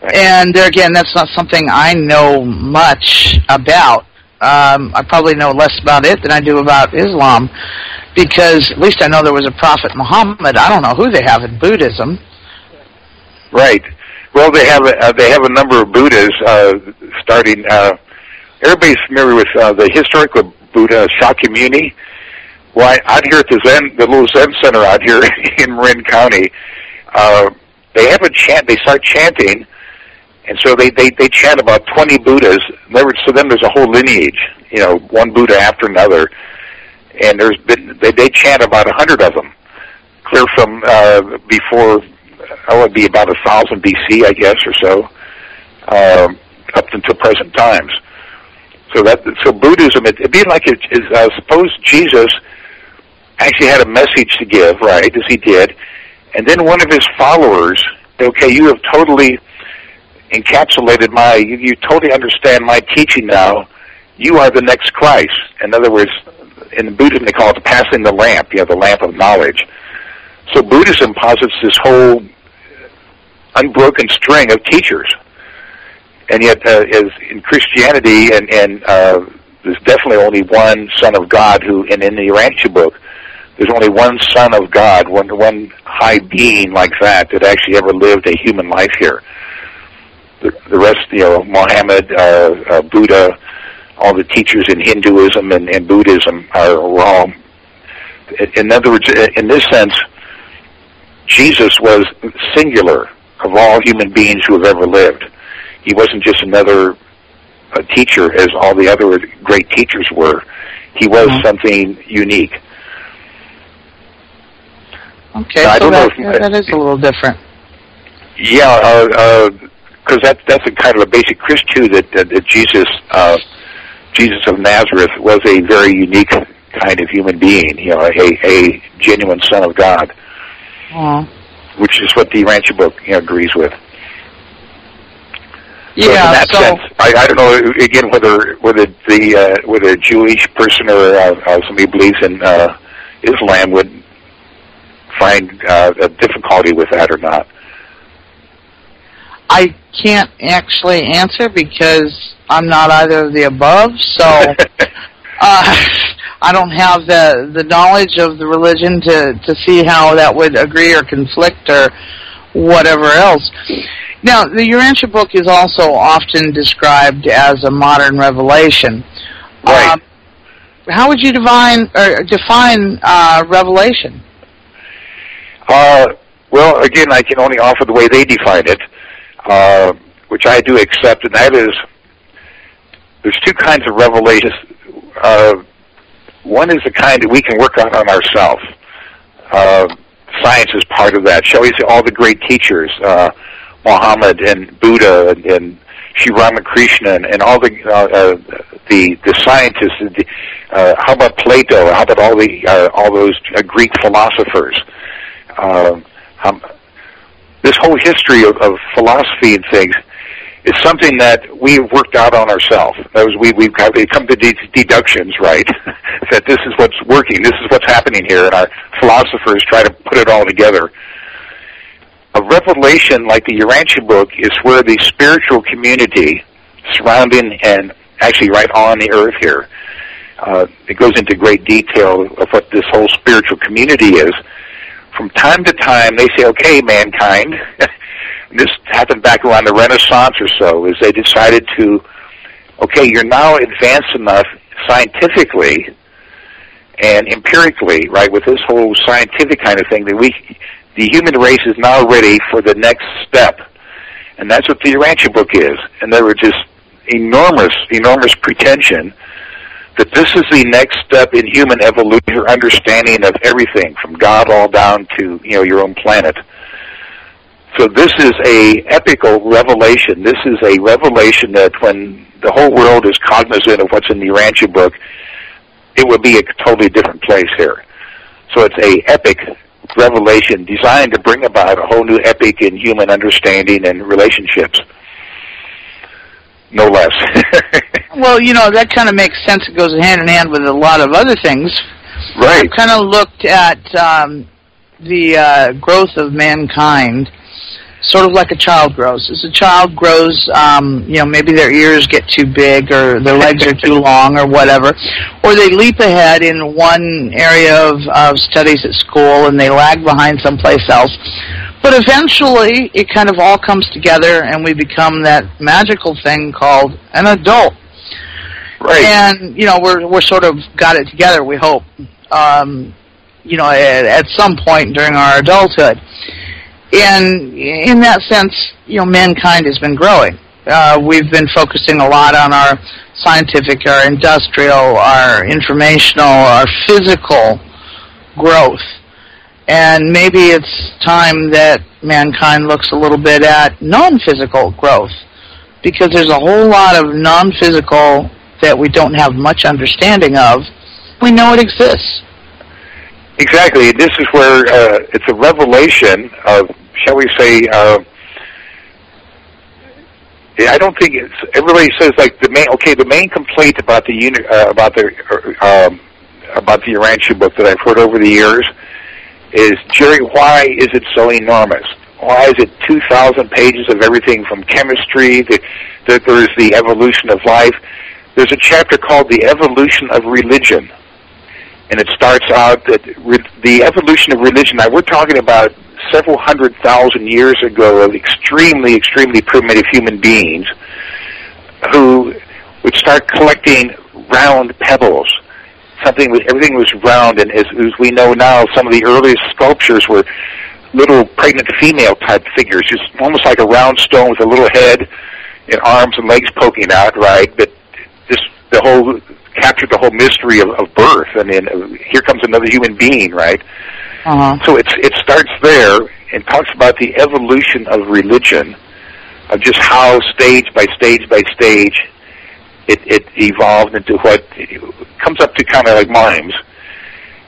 Right. And there again, that's not something I know much about. I probably know less about it than I do about Islam, because at least I know there was a prophet Muhammad. I don't know who they have in Buddhism. Right. Well, they have a number of Buddhas. Starting, everybody's familiar with the historical Buddha Shakyamuni. Well, out here at the little Zen center out here in Marin County, they have a chant. They start chanting. And so they chant about 20 Buddhas. So then there's a whole lineage, one Buddha after another. And they chant about 100 of them, clear from before, it would be about 1000 BC, I guess, or so, up until present times. So Buddhism, it'd be like suppose Jesus actually had a message to give, right, as he did, and then one of his followers, okay, you have totally encapsulated you totally understand my teaching now. You are the next Christ. In other words, in Buddhism they call it passing the lamp, the lamp of knowledge. So Buddhism posits this whole unbroken string of teachers. And yet, as in Christianity, and there's definitely only one Son of God and in the Urantia book, there's only one Son of God, one high being like that actually ever lived a human life here. The rest, Muhammad, Buddha, all the teachers in Hinduism and Buddhism were all. In other words, in this sense, Jesus was singular of all human beings who have ever lived. He wasn't just another teacher as all the other great teachers were. He was something unique. Okay, so that is a little different. Yeah, because that's a kind of a basic Christ too, that Jesus of Nazareth was a very unique kind of human being, a genuine Son of God, which is what the Urantia book agrees with. So in that sense, I don't know again whether a Jewish person or somebody who believes in Islam would find a difficulty with that or not. I can't actually answer because I'm not either of the above, so I don't have the knowledge of the religion to see how that would agree or conflict or whatever else. Now, the Urantia book is also often described as a modern revelation. Right. how would you define revelation? Well, again, I can only offer the way they define it, which I do accept, and that is there's two kinds of revelations. One is the kind that we can work on ourselves. Science is part of that. Shall we say all the great teachers, Muhammad and Buddha and Sri Ramakrishna and all the scientists. How about Plato? How about all those Greek philosophers? This whole history of philosophy and things is something that we've worked out on ourselves. We've come to deductions, right? That this is what's working, this is what's happening here, and our philosophers try to put it all together. A revelation like the Urantia book is where the spiritual community surrounding and actually right on the earth here, it goes into great detail of what this whole spiritual community is. From time to time, they say, okay, mankind, this happened back around the Renaissance or so, is they decided to, okay, you're now advanced enough scientifically and empirically, right, with this whole scientific kind of thing, that the human race is now ready for the next step. And that's what the Urantia book is. And there were just enormous pretension that this is the next step in human evolution, your understanding of everything, from God all down to, your own planet. So this is a epical revelation. This is a revelation that when the whole world is cognizant of what's in the Urantia book, it will be a totally different place here. So it's a epic revelation designed to bring about a whole new epic in human understanding and relationships. No less. Well, that kind of makes sense. It goes hand in hand with a lot of other things. Right. I've kind of looked at the growth of mankind sort of like a child grows. As a child grows, maybe their ears get too big or their legs are too long or whatever, or they leap ahead in one area of studies at school and they lag behind someplace else. But eventually, it kind of all comes together and we become that magical thing called an adult. Right. And, we're sort of got it together, we hope, at some point during our adulthood. And in that sense, mankind has been growing. We've been focusing a lot on our scientific, our industrial, our informational, our physical growth. And maybe it's time that mankind looks a little bit at non-physical growth, because there's a whole lot of non-physical that we don't have much understanding of. We know it exists. Exactly. This is where it's a revelation of, shall we say, I don't think everybody says like the main complaint about the Urantia book that I've heard over the years is, Jerry, why is it so enormous? Why is it 2,000 pages of everything from chemistry, that there's the evolution of life? There's a chapter called The Evolution of Religion. And it starts out that the evolution of religion, now we're talking about several 100,000 years ago of extremely, extremely primitive human beings who would start collecting round pebbles. Everything was round, and as we know now, some of the earliest sculptures were little pregnant female type figures, just almost like a round stone with a little head and arms and legs poking out, right? But captured the whole mystery of birth. I mean, here comes another human being, right? Uh-huh. So it starts there and talks about the evolution of religion, of just how stage by stage by stage it evolved into what comes up to kind of like mimes.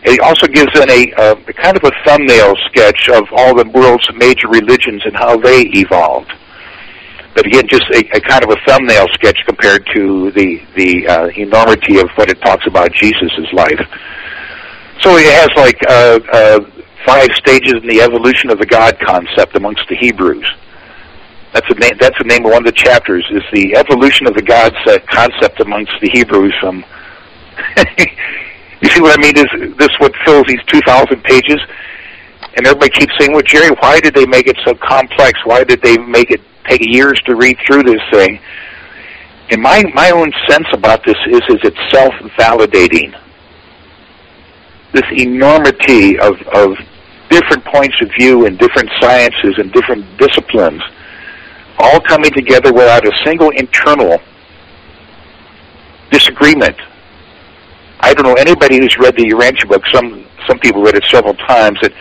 And it also gives in a kind of a thumbnail sketch of all the world's major religions and how they evolved. But again, just a kind of a thumbnail sketch compared to the enormity of what it talks about Jesus' life. So it has like 5 stages in the evolution of the God concept amongst the Hebrews. That's the name of one of the chapters, is the evolution of the God concept amongst the Hebrews. You see what I mean? Is this what fills these 2,000 pages? And everybody keeps saying, well, Jerry, why did they make it so complex? Why did they make it take years to read through this thing? And my own sense about this is it's self-validating. this enormity of different points of view and different sciences and different disciplines all coming together without a single internal disagreement. I don't know anybody who's read the Urantia book, some people read it several times, that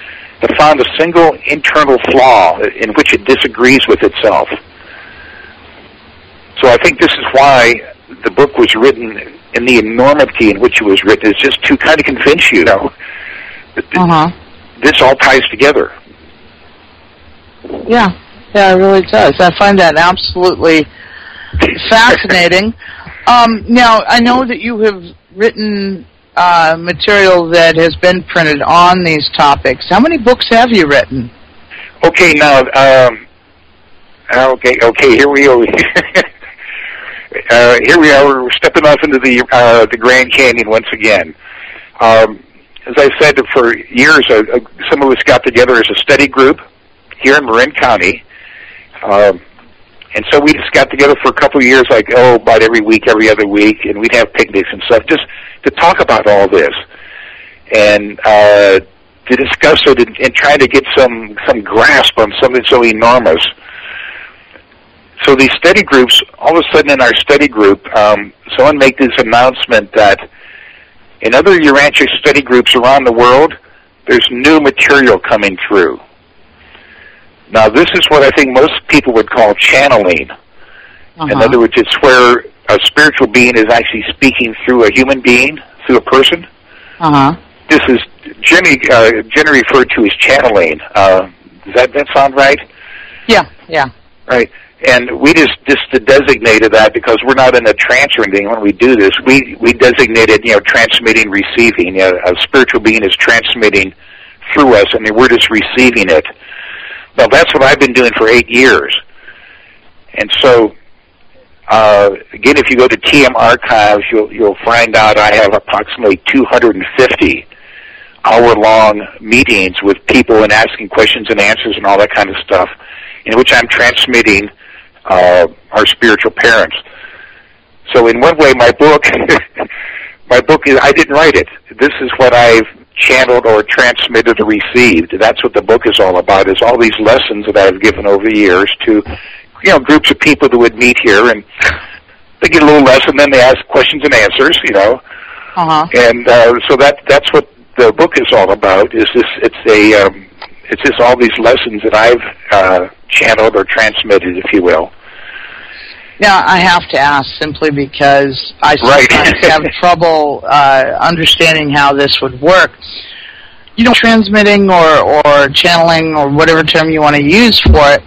have found a single internal flaw in which it disagrees with itself. So I think this is why the book was written in the enormity in which it was written, is just to kind of convince you, that this all ties together. Yeah, it really does. I find that absolutely fascinating. Now, I know that you have written material that has been printed on these topics. How many books have you written? Okay, now, here we go. Here we are. We're stepping off into the Grand Canyon once again. As I said, for years, some of us got together as a study group here in Marin County. And so we just got together for a couple of years, about every week, every other week, and we'd have picnics and stuff just to talk about all this and to discuss it and try to get some grasp on something so enormous. So these study groups, all of a sudden in our study group, someone made this announcement that in other Urantia study groups around the world, there's new material coming through. Now, this is what I think most people would call channeling. In other words, it's where a spiritual being is actually speaking through a human being, through a person. This is generally referred to as channeling. Does that sound right? Yeah. Right. And we just designated that because we're not in a trance or anything when we do this. We designated, transmitting, receiving. A spiritual being is transmitting through us, and we're just receiving it. Now, that's what I've been doing for 8 years. And so, again, if you go to TM Archives, you'll find out I have approximately 250 hour-long meetings with people and asking questions and answers and all that kind of stuff, in which I'm transmitting our spiritual parents. So in one way, my book is, I didn't write it. This is what I've channeled or transmitted or received. That's what the book is all about, is all these lessons that I've given over the years to, groups of people that would meet here, and they get a little lesson, then they ask questions and answers, And so that's what the book is all about, is this, it's just all these lessons that I've channeled or transmitted, if you will. Now, I have to ask simply because I sometimes have trouble understanding how this would work. Transmitting or channeling or whatever term you want to use for it,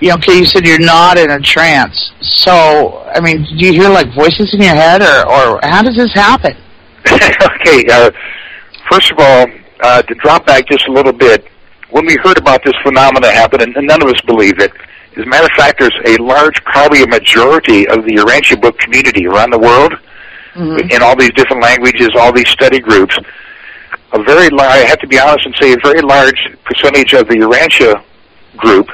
you said you're not in a trance. So, I mean, do you hear, voices in your head, or how does this happen? Okay, first of all, to drop back just a little bit, when we heard about this phenomena happen, and none of us believe it, as a matter of fact, there's a large, probably a majority of the Urantia book community around the world, in all these different languages, all these study groups. I have to be honest and say, a very large percentage of the Urantia group,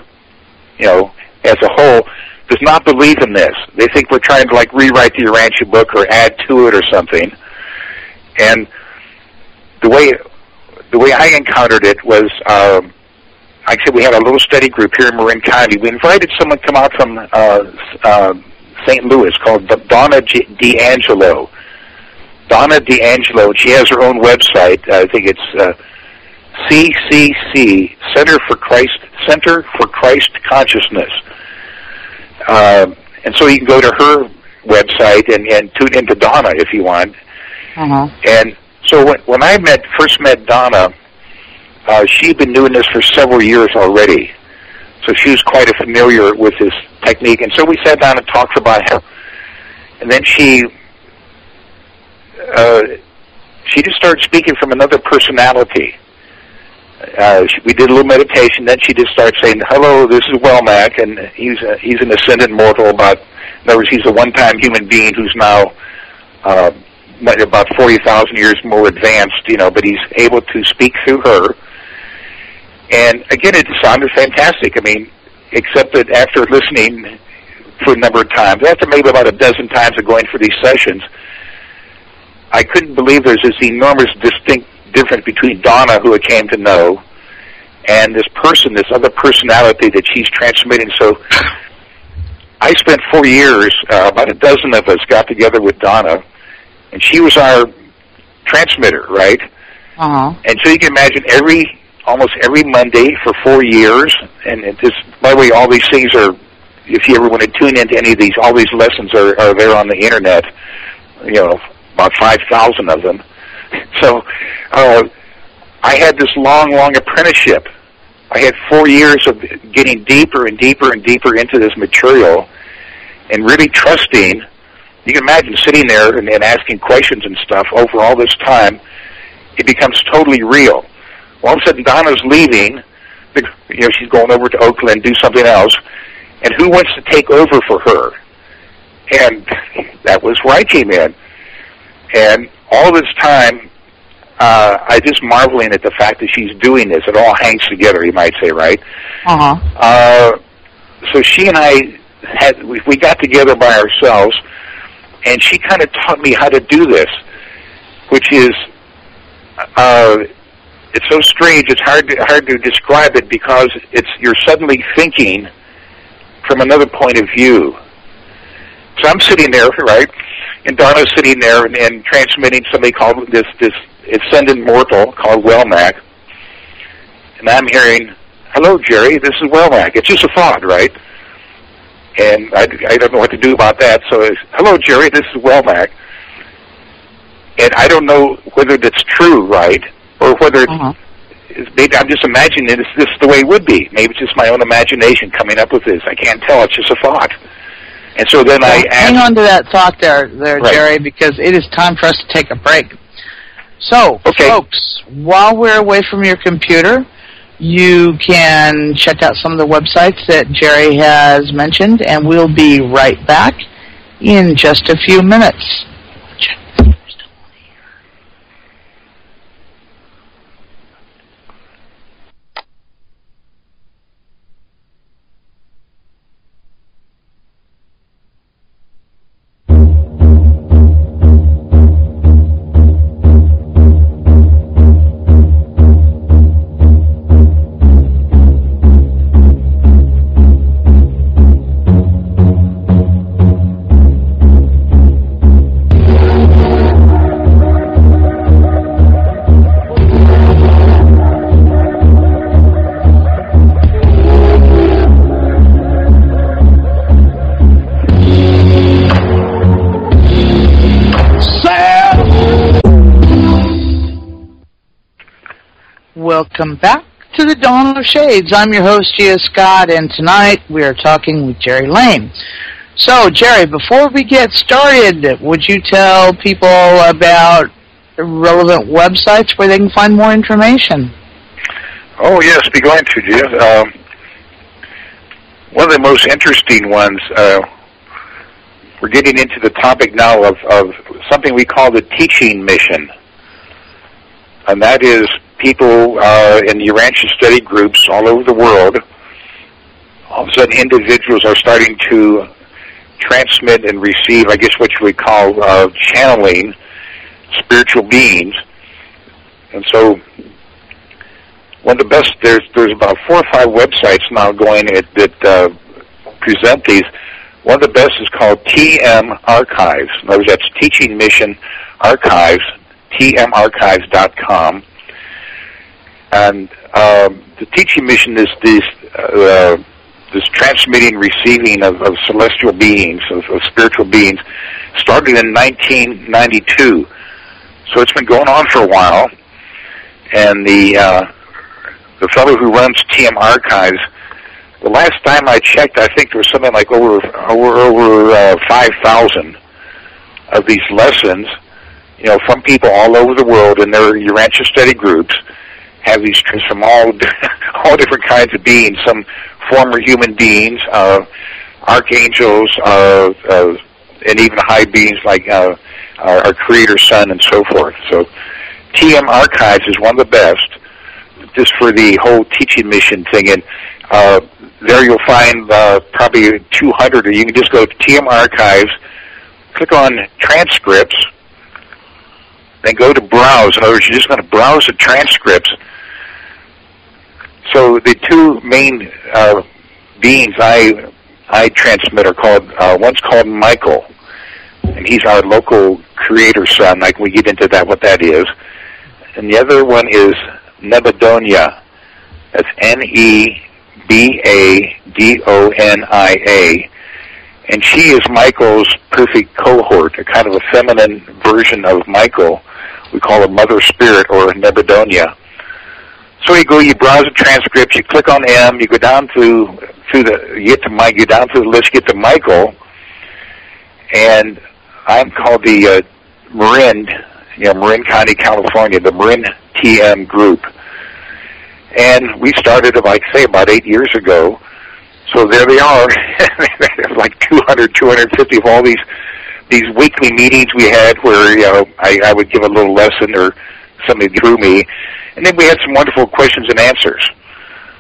as a whole, does not believe in this. They think we're trying to rewrite the Urantia book or add to it or something. And the way I encountered it was, like I said, we had a little study group here in Marin County. We invited someone to come out from St. Louis called Donna D'Angelo. Donna D'Angelo, she has her own website. I think it's CCC, Center for Christ Consciousness. And so you can go to her website and tune into Donna if you want. And so when I first met Donna, she'd been doing this for several years already. So she was quite familiar with this technique. And so we sat down and talked about it. And then she just started speaking from another personality. We did a little meditation. Then she just started saying, "Hello, this is Welmac," and he's an ascended mortal. In other words, he's a one-time human being who's now about 40,000 years more advanced, but he's able to speak through her. And again, it sounded fantastic. I mean, except that after listening for a number of times, after maybe about a dozen times of going for these sessions, I couldn't believe there's this enormous distinct difference between Donna, who I came to know, and this person, this other personality that she's transmitting. So I spent 4 years, about a dozen of us got together with Donna, and she was our transmitter, right? Uh-huh. And so you can imagine almost every Monday for 4 years, and by the way, all these things are, if you ever want to tune into any of these, all these lessons are there on the internet, about 5,000 of them. So I had this long apprenticeship. I had 4 years of getting deeper and deeper and deeper into this material and really trusting. You can imagine sitting there and asking questions and stuff over all this time. It becomes totally real. All of a sudden, Donna's leaving. She's going over to Oakland, do something else. And who wants to take over for her? And that was where I came in. And all this time, I just marveling at the fact that she's doing this. It all hangs together, you might say, right? Uh-huh. So she and I we got together by ourselves, and she kind of taught me how to do this, which is, it's so strange. It's hard to describe it because you're suddenly thinking from another point of view. So I'm sitting there, right, and Donna's sitting there and transmitting somebody called this ascendant mortal called Welmac, and I'm hearing, "Hello, Jerry, this is Welmac." It's just a thought, right? And I don't know what to do about that. So it's, "Hello, Jerry, this is Welmac," and I don't know whether that's true, right, or whether it's maybe I'm just imagining this is the way it would be. Maybe it's just my own imagination coming up with this. I can't tell. It's just a thought. And so then I asked, hang on to that thought there, right, Jerry, because it is time for us to take a break. So, folks, while we're away from your computer, you can check out some of the websites that Jerry has mentioned, and we'll be right back in just a few minutes. Welcome back to the Dawn of Shades. I'm your host, Gia Scott, and tonight we are talking with Jerry Lane. So, Jerry, before we get started, would you tell people about relevant websites where they can find more information? Oh, yes, be glad to, Gia. One of the most interesting ones, we're getting into the topic now of something we call the teaching mission. And that is people in the Urantia study groups all over the world. All of a sudden, individuals are starting to transmit and receive, I guess what you would call channeling spiritual beings. And so one of the best, there's about 4 or 5 websites now going that present these. One of the best is called TM Archives. In other words, that's Teaching Mission Archives, tmarchives.com. And the teaching mission is this transmitting, receiving of celestial beings, of spiritual beings, started in 1992. So it's been going on for a while. And the fellow who runs TM Archives, the last time I checked, I think there was something like over 5,000 of these lessons, from people all over the world in their Urantia study groups. Have these from all different kinds of beings, some former human beings, archangels, and even high beings like our Creator Son and so forth. So TM Archives is one of the best, just for the whole teaching mission thing. And there you'll find probably 200, or you can just go to TM Archives, click on transcripts, then go to browse. In other words, you're just going to browse the transcripts. So the two main beings I transmit are called, one's called Michael, and he's our local creator son. Like, we get into that, what that is. And the other one is Nebadonia. That's Nebadonia. And she is Michael's perfect cohort, a kind of a feminine version of Michael. We call her Mother Spirit, or Nebadonia. So you browse the transcripts, you click on M, you go down you get to Mike, you go down through the list, get to Michael, and I'm called the Marin County, California, the Marin TM group. And we started, like I say, about 8 years ago. So there they are. There's like 200, 250 of all these weekly meetings we had where, I would give a little lesson or somebody through me. And then we had some wonderful questions and answers.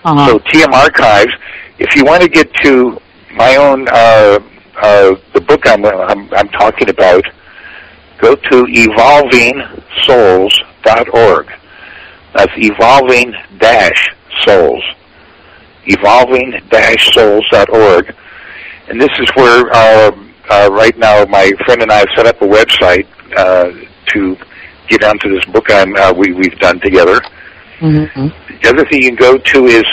Uh-huh. So TM Archives, if you want to get to my own, the book I'm talking about, go to evolvingsouls.org. That's evolving-souls. evolving-souls.org. And this is where, right now, my friend and I have set up a website to get onto this book we've done together. Mm-hmm. The other thing you can go to is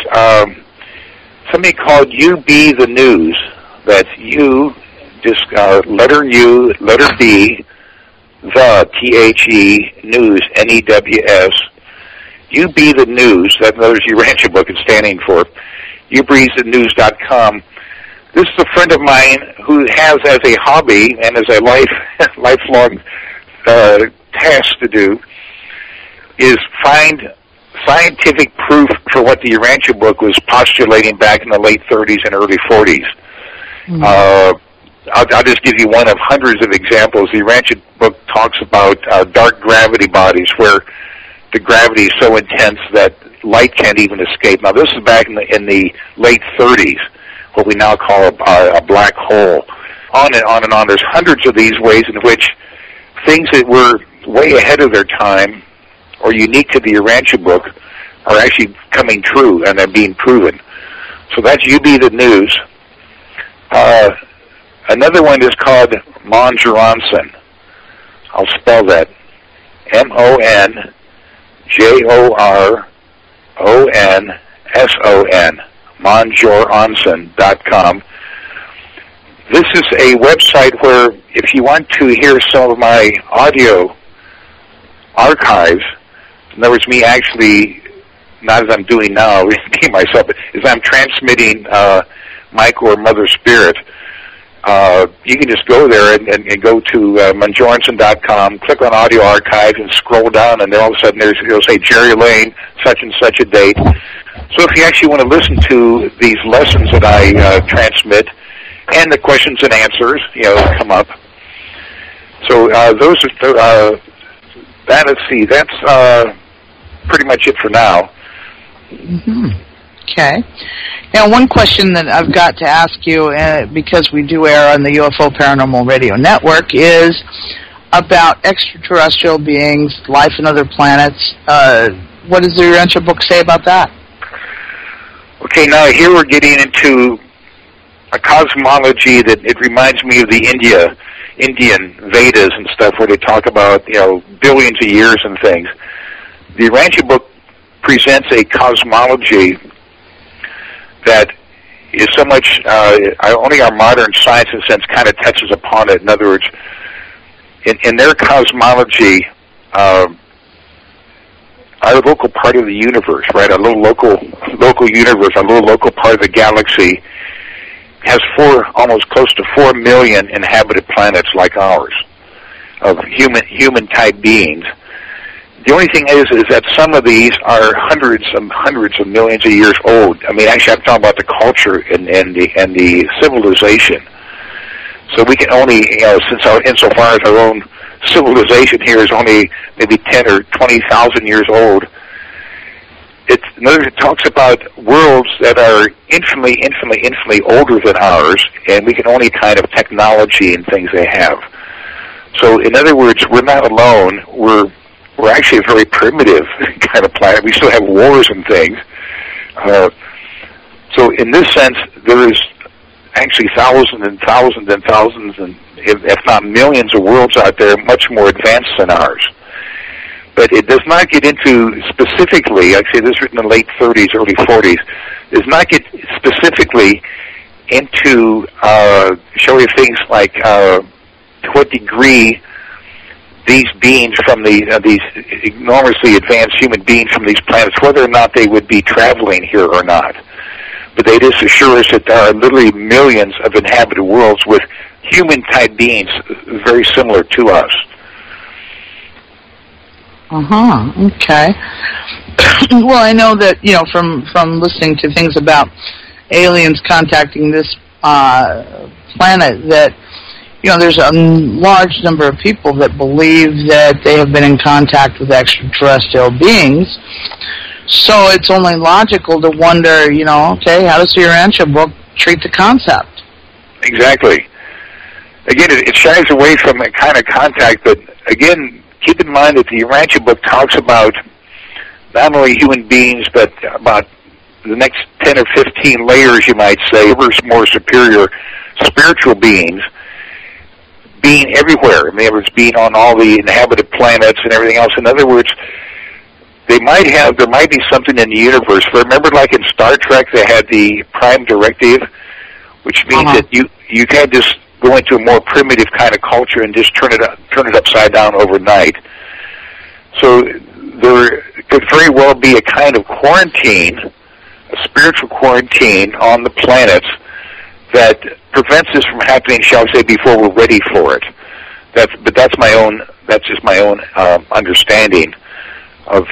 something called You Be the News. That's you, just letter U, letter B, the, T-H-E, news, N-E-W-S. You Be the News, that another Urantia book is standing for, youbreathethenews.com. This is a friend of mine who has as a hobby and as a lifelong task to do is find scientific proof for what the Urantia book was postulating back in the late 30s and early 40s. Mm-hmm. I'll just give you one of hundreds of examples. The Urantia book talks about dark gravity bodies where the gravity is so intense that light can't even escape. Now, this is back in the late 30s, what we now call a black hole. On and on and on. There's hundreds of these ways in which things that were way ahead of their time or unique to the Urantia book are actually coming true and they're being proven. So that's You Be the News. Another one is called Monjoronson. I'll spell that. MONJORONSON. Monjoronson.com. This is a website where if you want to hear some of my audio archives, in other words, me actually, not as I'm doing now, me myself, but as I'm transmitting Michael or Mother Spirit, you can just go there and go to Monjoronson.com, click on audio archives, and scroll down, and then all of a sudden it'll say Jerry Lane, such and such a date. So if you actually want to listen to these lessons that I transmit, and the questions and answers, come up. So those are let's see, that's pretty much it for now. Mm-hmm. Okay. Now, one question that I've got to ask you, because we do air on the UFO Paranormal Radio Network, is about extraterrestrial beings, life on other planets. What does the Urantia book say about that? Okay, now here we're getting into a cosmology that it reminds me of the Indian Vedas and stuff, where they talk about, billions of years and things. The Urantia book presents a cosmology that is so much, only our modern science, in a sense, kind of touches upon it. In other words, in their cosmology, our local part of the universe, right, our little local universe, our little local part of the galaxy, has almost close to 4 million inhabited planets like ours, of human-type beings. The only thing is that some of these are hundreds of millions of years old. I mean, actually, I'm talking about the culture and the civilization. So we can only, insofar as our own civilization here is only maybe 10 or 20,000 years old, it talks about worlds that are infinitely older than ours, and we can only kind of technology and things they have. So, in other words, we're not alone. We're we're actually a very primitive kind of planet. We still have wars and things. So in this sense, there is actually thousands and thousands and thousands, and if not millions of worlds out there much more advanced than ours. But it does not get into specifically, actually this was written in the late 30s, early 40s, does not get specifically into, shall we, things like to what degree these beings from these enormously advanced human beings from these planets, whether or not they would be traveling here or not. But they just assure us that there are literally millions of inhabited worlds with human-type beings very similar to us. Okay. Well, I know that, from listening to things about aliens contacting this planet, that, there's a large number of people that believe that they have been in contact with extraterrestrial beings. So it's only logical to wonder, okay, how does the Urantia book treat the concept? Exactly. Again, it shies away from a kind of contact, but again, keep in mind that the Urantia book talks about not only human beings, but about the next 10 or 15 layers, you might say, more superior spiritual beings being everywhere. In other words, being on all the inhabited planets and everything else. In other words, there might be something in the universe. Remember, like in Star Trek, they had the Prime Directive, which means that you can't just go into a more primitive kind of culture and just turn it upside down overnight. So there could very well be a kind of quarantine, a spiritual quarantine on the planets that prevents this from happening, shall we say, before we're ready for it. That's just my own understanding of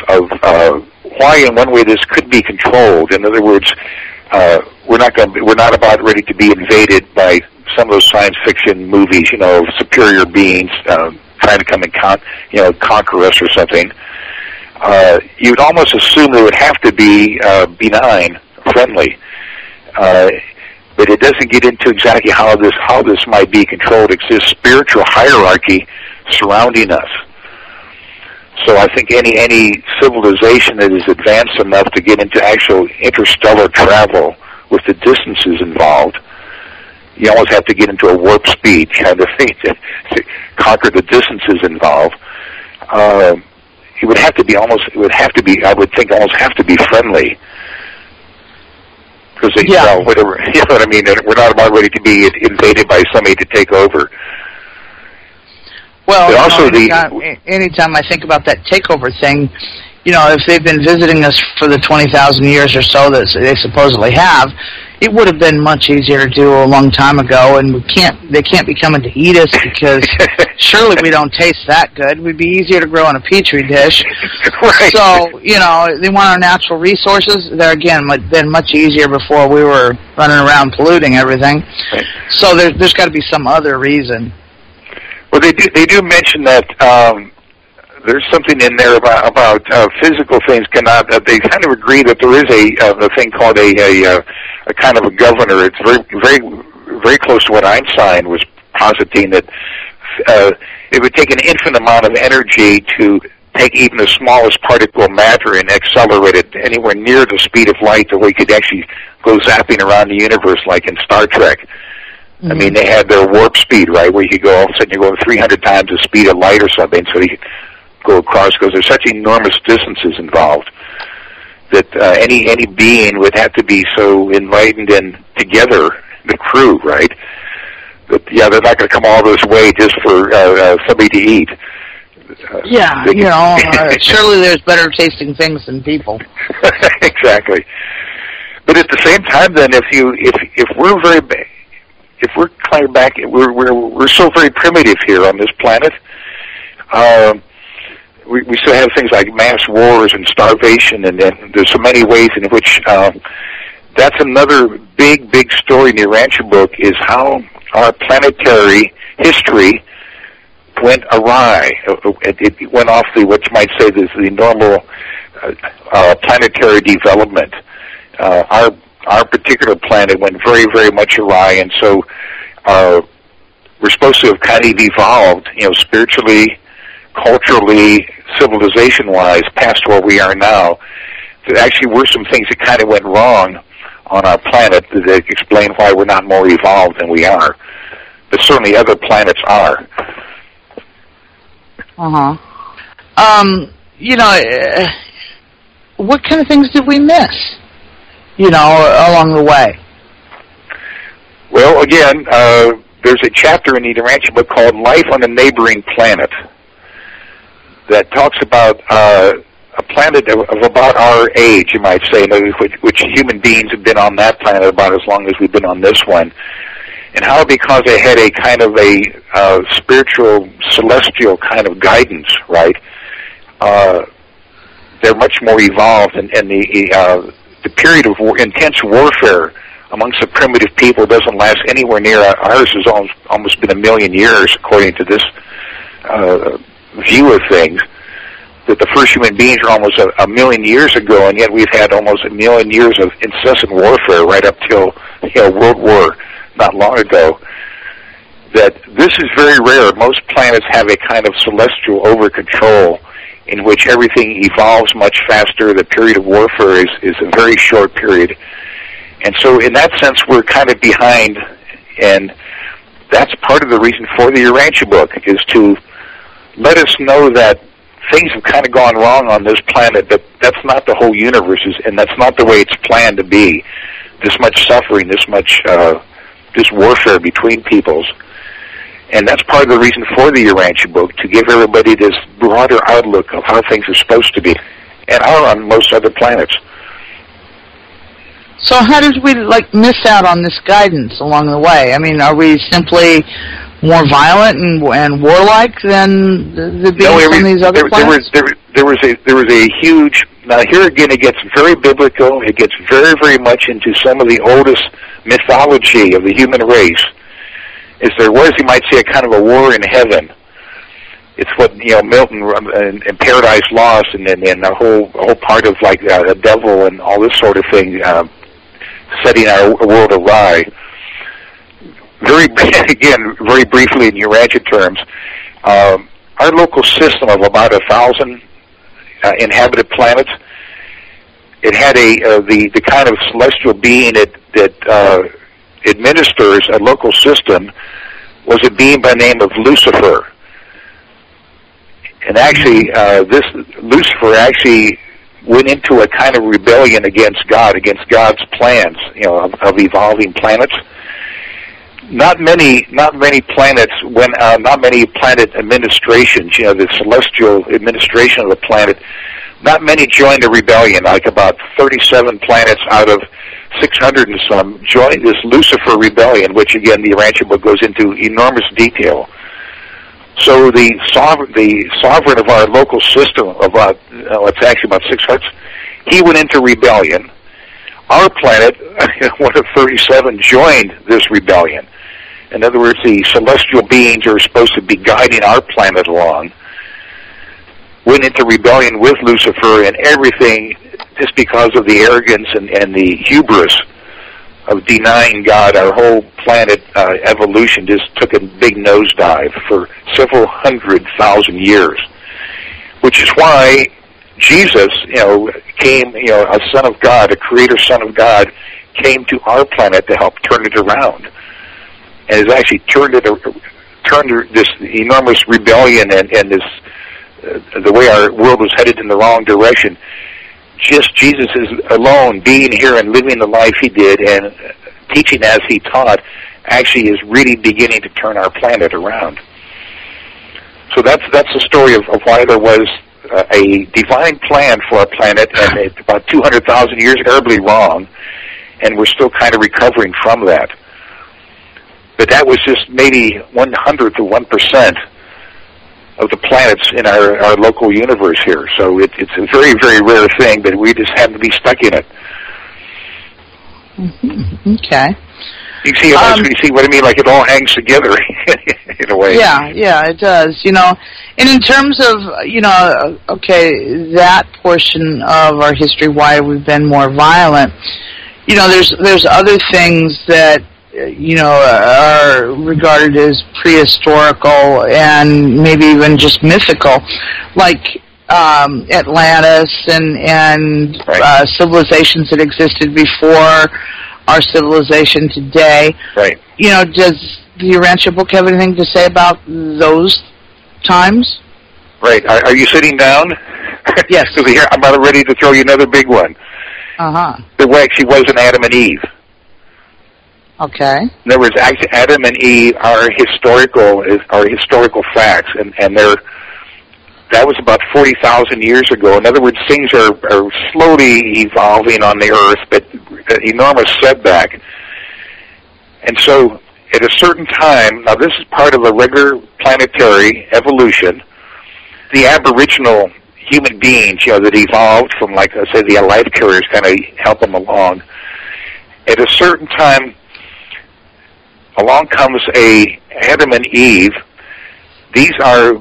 why in one way this could be controlled. In other words, we're not about ready to be invaded by some of those science fiction movies, superior beings trying to come and conquer us or something. You'd almost assume they would have to be benign, friendly, but it doesn't get into exactly how this might be controlled. It's this spiritual hierarchy surrounding us. So I think any civilization that is advanced enough to get into actual interstellar travel with the distances involved, you almost have to get into a warp speed kind of thing to conquer the distances involved. It would have to be, I would think, almost have to be friendly. Because, whatever, you know what I mean? We're not about ready to be invaded by somebody to take over. Well, also anytime I think about that takeover thing, if they've been visiting us for the 20,000 years or so that they supposedly have, it would have been much easier to do a long time ago, and they can't be coming to eat us because surely we don't taste that good. We'd be easier to grow in a petri dish. Right. So, they want our natural resources. They're, again, been much easier before we were running around polluting everything. Right. So there's got to be some other reason. Well, they do mention that there's something in there about physical things cannot. They kind of agree that there is a thing called a kind of a governor. It's very very very close to what Einstein was positing, that it would take an infinite amount of energy to take even the smallest particle of matter and accelerate it anywhere near the speed of light, to where you could actually go zapping around the universe like in Star Trek. I mean, they had their warp speed, right, where you could go, all of a sudden you're going 300 times the speed of light or something, so you could go across, because there's such enormous distances involved that any being would have to be so enlightened and together, the crew, right, that, they're not going to come all this way just for somebody to eat. Surely there's better tasting things than people. Exactly. But at the same time, then, if we're clear back, we're so very primitive here on this planet. We still have things like mass wars and starvation, and there's so many ways in which that's another big story in the Urantia book, is how our planetary history went awry. It went off what you might say is the normal planetary development. Our particular planet went very, very much awry, and so we're supposed to have kind of evolved, spiritually, culturally, civilization-wise, past where we are now, there actually were some things that kind of went wrong on our planet that explain why we're not more evolved than we are. But certainly other planets are. What kind of things did we miss, along the way? Well, again, there's a chapter in the Urantia book called Life on a Neighboring Planet that talks about a planet of about our age, you might say, which human beings have been on that planet about as long as we've been on this one, and how because they had a kind of a spiritual, celestial kind of guidance, right, they're much more evolved, and the period of intense warfare amongst the primitive people doesn't last anywhere near ours. Has almost been 1 million years, according to this view of things. That the first human beings are almost 1 million years ago, and yet we've had almost 1 million years of incessant warfare right up till World War not long ago. That this is very rare. Most planets have a kind of celestial over-control in which everything evolves much faster. The period of warfare is a very short period. And so in that sense, we're kind of behind, and that's part of the reason for the Urantia book, is to let us know that things have kind of gone wrong on this planet, that that's not the whole universe, and that's not the way it's planned to be. This much suffering, this much this warfare between peoples. And that's part of the reason for the Urantia book, to give everybody this broader outlook of how things are supposed to be, and are on most other planets. So how did we miss out on this guidance along the way? I mean, are we simply more violent and warlike than the beings on these other planets? There was a huge. Now here again, it gets very biblical. It gets very, very much into some of the oldest mythology of the human race. Is there was, you might say, a kind of a war in heaven. It's what Milton and Paradise Lost, and a whole part of a devil and all this sort of thing. Setting our world awry. Very briefly in Urantia terms, our local system of about 1,000 inhabited planets, it had the kind of celestial being that administers a local system was a being by the name of Lucifer. And actually, this Lucifer actually went into a kind of rebellion against God, against God's plans, of evolving planets. Not many planets not many planet administrations, the celestial administration of the planet, not many joined the rebellion. Like about 37 planets out of 600 and some joined this Lucifer rebellion, which again the Urantia book goes into enormous detail. So the sovereign of our local system, about it's actually about 600, he went into rebellion. Our planet, one of 37, joined this rebellion. In other words, the celestial beings who are supposed to be guiding our planet along went into rebellion with Lucifer, and everything, just because of the arrogance and the hubris of denying God, our whole planet evolution just took a big nosedive for several 100,000 years. Which is why Jesus, came, a son of God, a creator son of God, came to our planet to help turn it around, and has actually turned this enormous rebellion and this the way our world was headed in the wrong direction. Just Jesus is alone, being here and living the life he did and teaching as he taught, actually is really beginning to turn our planet around. So that's the story of why there was a divine plan for our planet, and it's about 200,000 years terribly wrong, and we're still kind of recovering from that. But that was just maybe 1/100th of 1% of the planets in our local universe here. So it's a very, very rare thing, but we just happen to be stuck in it. Mm-hmm. Okay. You see what I mean? Like it all hangs together in a way. Yeah, it does. And in terms of, that portion of our history, why we've been more violent, there's other things that are regarded as prehistorical and maybe even just mythical, like Atlantis and right. Civilizations that existed before our civilization today. Right. Does the Urantia book have anything to say about those times? Right. Are you sitting down? Yes. Because I'm about ready to throw you another big one. Uh-huh. There actually wasn't Adam and Eve. Okay. In other words, actually, Adam and Eve are historical facts, and that was about 40,000 years ago. In other words, things are slowly evolving on the Earth, but an enormous setback. And so, at a certain time, now this is part of a regular planetary evolution, the aboriginal human beings, that evolved from, like I say, the life carriers kind of help them along. At a certain time, along comes Adam and Eve. These are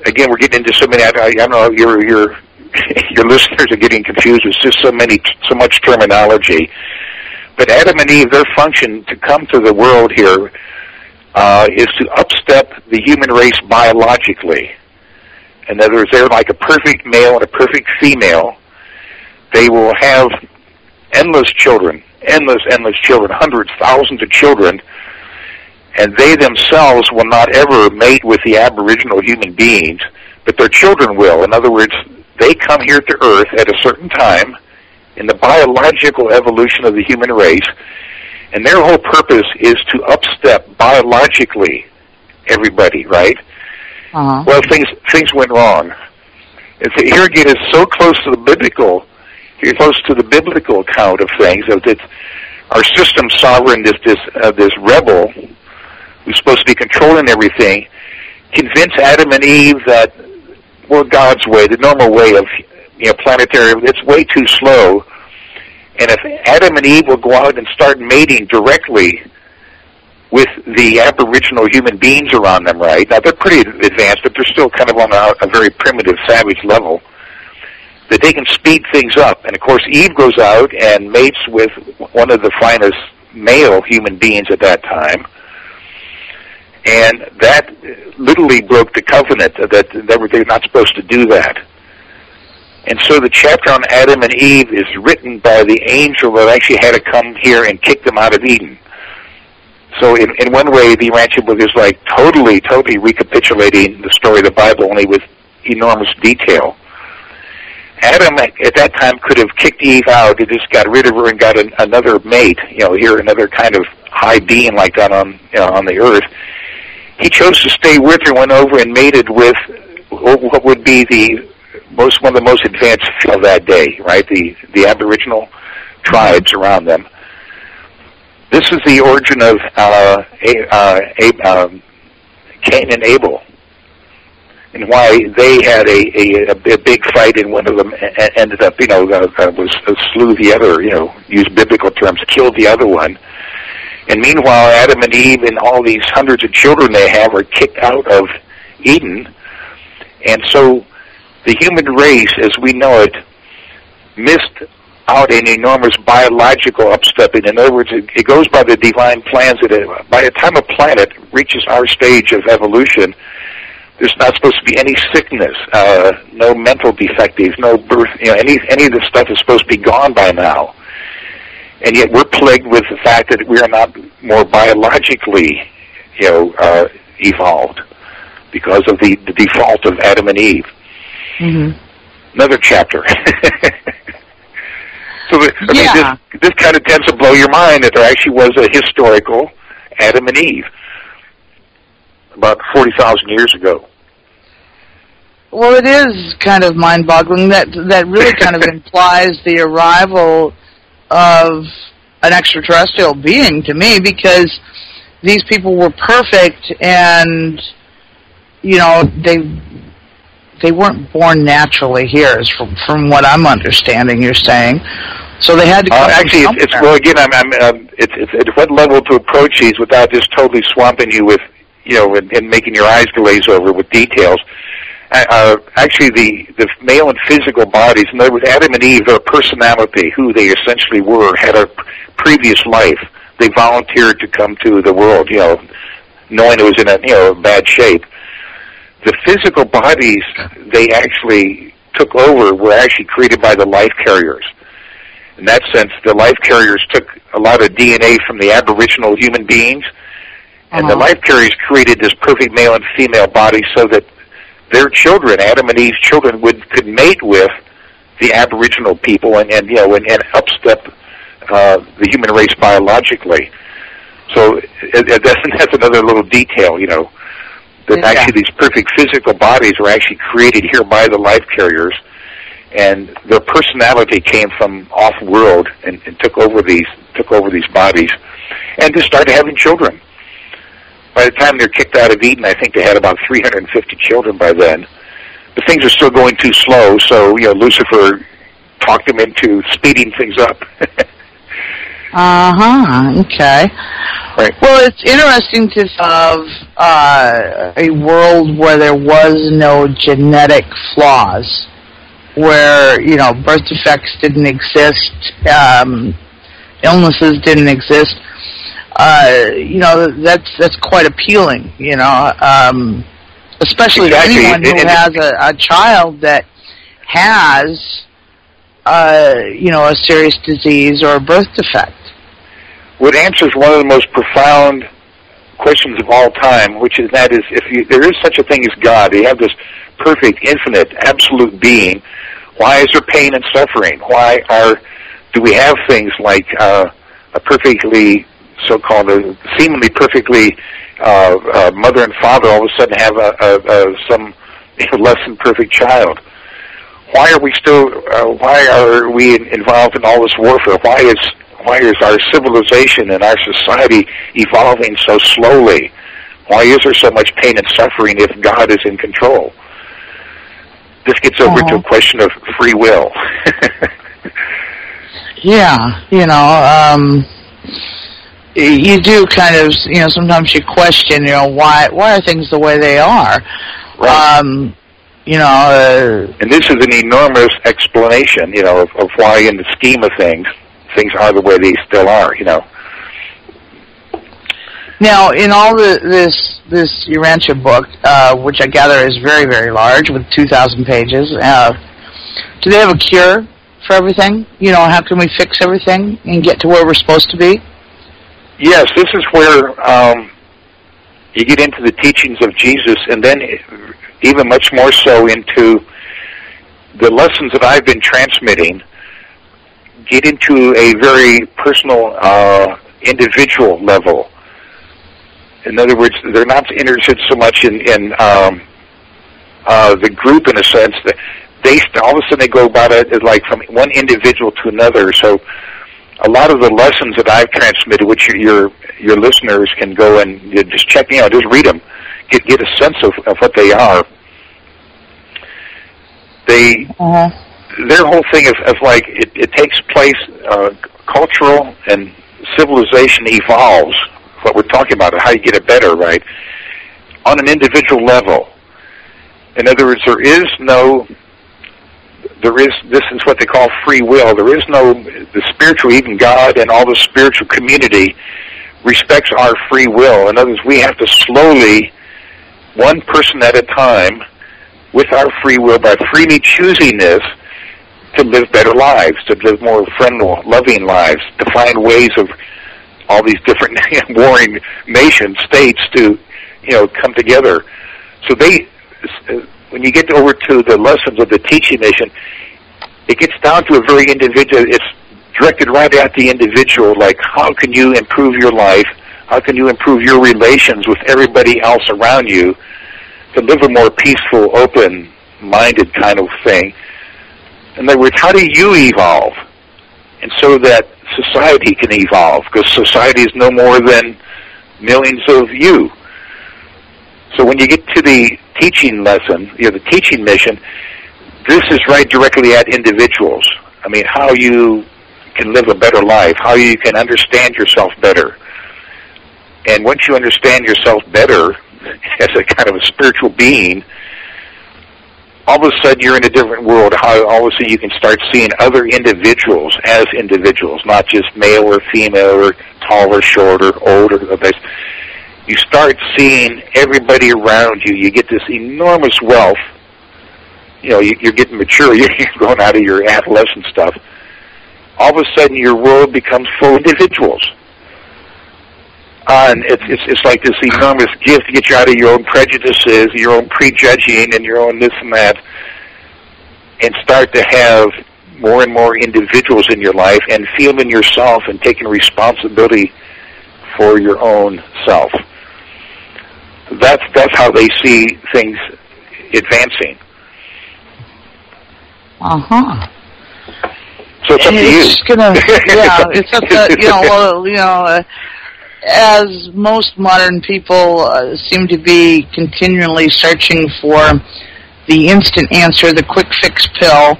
again, we're getting into so many. I don't know, your listeners are getting confused. It's just so much terminology. But Adam and Eve, their function to come to the world here is to upstep the human race biologically. In other words, they're like a perfect male and a perfect female. They will have endless children, hundreds, thousands of children, and they themselves will not ever mate with the aboriginal human beings, but their children will. In other words, they come here to Earth at a certain time in the biological evolution of the human race, and their whole purpose is to upstep biologically everybody, right? Uh-huh. Well, things went wrong. And so here again, it's so close to the biblical account of things, that our system sovereign, this rebel who's supposed to be controlling everything, convince Adam and Eve that God's way, the normal way of planetary, it's way too slow. And if Adam and Eve will go out and start mating directly with the aboriginal human beings around them, right? Now, they're pretty advanced, but they're still kind of on a very primitive, savage level, that they can speed things up. And, of course, Eve goes out and mates with one of the finest male human beings at that time. And that literally broke the covenant, that they're not supposed to do that. And so the chapter on Adam and Eve is written by the angel that actually had to come here and kick them out of Eden. So in one way, the Urantia book is like totally recapitulating the story of the Bible, only with enormous detail. Adam at that time could have kicked Eve out. He just got rid of her and got another mate, here another kind of high being like that on the earth. He chose to stay with her, went over and mated with what would be one of the most advanced of that day, right? The aboriginal tribes around them. This is the origin of Cain and Abel, and why they had a big fight, and one of them ended up, slew the other, use biblical terms, killed the other one. And meanwhile, Adam and Eve and all these hundreds of children they have are kicked out of Eden. And so the human race, as we know it, missed out an enormous biological upstepping. In other words, it goes by the divine plans that by the time a planet reaches our stage of evolution, there's not supposed to be any sickness, no mental defectives, no birth, any of this stuff is supposed to be gone by now. And yet we're plagued with the fact that we are not more biologically, evolved because of the default of Adam and Eve. Mm-hmm. Another chapter. So this kind of tends to blow your mind that there actually was a historical Adam and Eve about 40,000 years ago. Well, it is kind of mind-boggling. That really kind of implies the arrival of an extraterrestrial being to me, because these people were perfect, and they weren't born naturally here, is from what I'm understanding. You're saying, so they had to come actually. It's well again. It's at what level to approach these without just totally swamping you with and making your eyes glaze over with details. Actually, the male and physical bodies, in other words, Adam and Eve, their personality, who they essentially were, had a previous life. They volunteered to come to the world, knowing it was in a bad shape. The physical bodies they actually took over were actually created by the life carriers. In that sense, the life carriers took a lot of DNA from the aboriginal human beings, and the life carriers created this perfect male and female body so that their children, Adam and Eve's children, could mate with the aboriginal people and upstep the human race biologically. So that's another little detail, that actually these perfect physical bodies were actually created here by the life carriers, and their personality came from off-world and took over these bodies, and just started having children. By the time they're kicked out of Eden, I think they had about 350 children by then. But things are still going too slow, so Lucifer talked them into speeding things up. Okay. Right. Well, it's interesting to have a world where there was no genetic flaws, where birth defects didn't exist, illnesses didn't exist. That's quite appealing. Especially to anyone who has a child that has a serious disease or a birth defect. What answers one of the most profound questions of all time, which is if there is such a thing as God, you have this perfect, infinite, absolute being, why is there pain and suffering? Do we have things like a perfectly so-called, seemingly perfectly mother and father all of a sudden have some less than perfect child? Why are we involved in all this warfare? Why is our civilization and our society evolving so slowly? Why is there so much pain and suffering if God is in control? This gets over to a question of free will. You do kind of, sometimes you question, why are things the way they are? Right. And this is an enormous explanation, of why in the scheme of things are the way they still are, Now, in all this Urantia book, which I gather is very, very large, with 2,000 pages, do they have a cure for everything? How can we fix everything and get to where we're supposed to be? Yes, this is where you get into the teachings of Jesus, and then even much more so into the lessons that I've been transmitting, get into a very personal, individual level. In other words, they're not interested so much in the group, in a sense, that all of a sudden they go about it as like from one individual to another. So a lot of the lessons that I've transmitted, which your listeners can go and just check, just read them, get a sense of what they are. Their whole thing is like it takes place, cultural and civilization evolves. What we're talking about, how you get it better, right? On an individual level. In other words, this is what they call free will. There is the spiritual, even God and all the spiritual community respects our free will. In other words, we have to slowly, one person at a time, with our free will, by freely choosing this, to live better lives, to live more friendly, loving lives, to find ways of all these different warring nation states to, come together. So when you get over to the lessons of the teaching mission, it gets down to a very individual. It's directed right at the individual. Like, how can you improve your life? How can you improve your relations with everybody else around you to live a more peaceful, open-minded kind of thing? In other words, how do you evolve? And so that society can evolve, because society is no more than millions of you. So when you get to the teaching lesson, the teaching mission, this is right directly at individuals. I mean, how you can live a better life, how you can understand yourself better. And once you understand yourself better as a kind of a spiritual being, all of a sudden you're in a different world. How all of a sudden you can start seeing other individuals as individuals, not just male or female or tall or short or old or this. You start seeing everybody around you. You get this enormous wealth. You know, you're getting mature. You're going out of your adolescent stuff. All of a sudden your world becomes full of individuals. And it's like this enormous gift to get you out of your own prejudices, your own prejudging, and your own this and that, and start to have more and more individuals in your life and feeling yourself and taking responsibility for your own self. That's how they see things advancing. Uh-huh. So it's up to you. It's up to, as most modern people seem to be continually searching for the instant answer, the quick fix pill,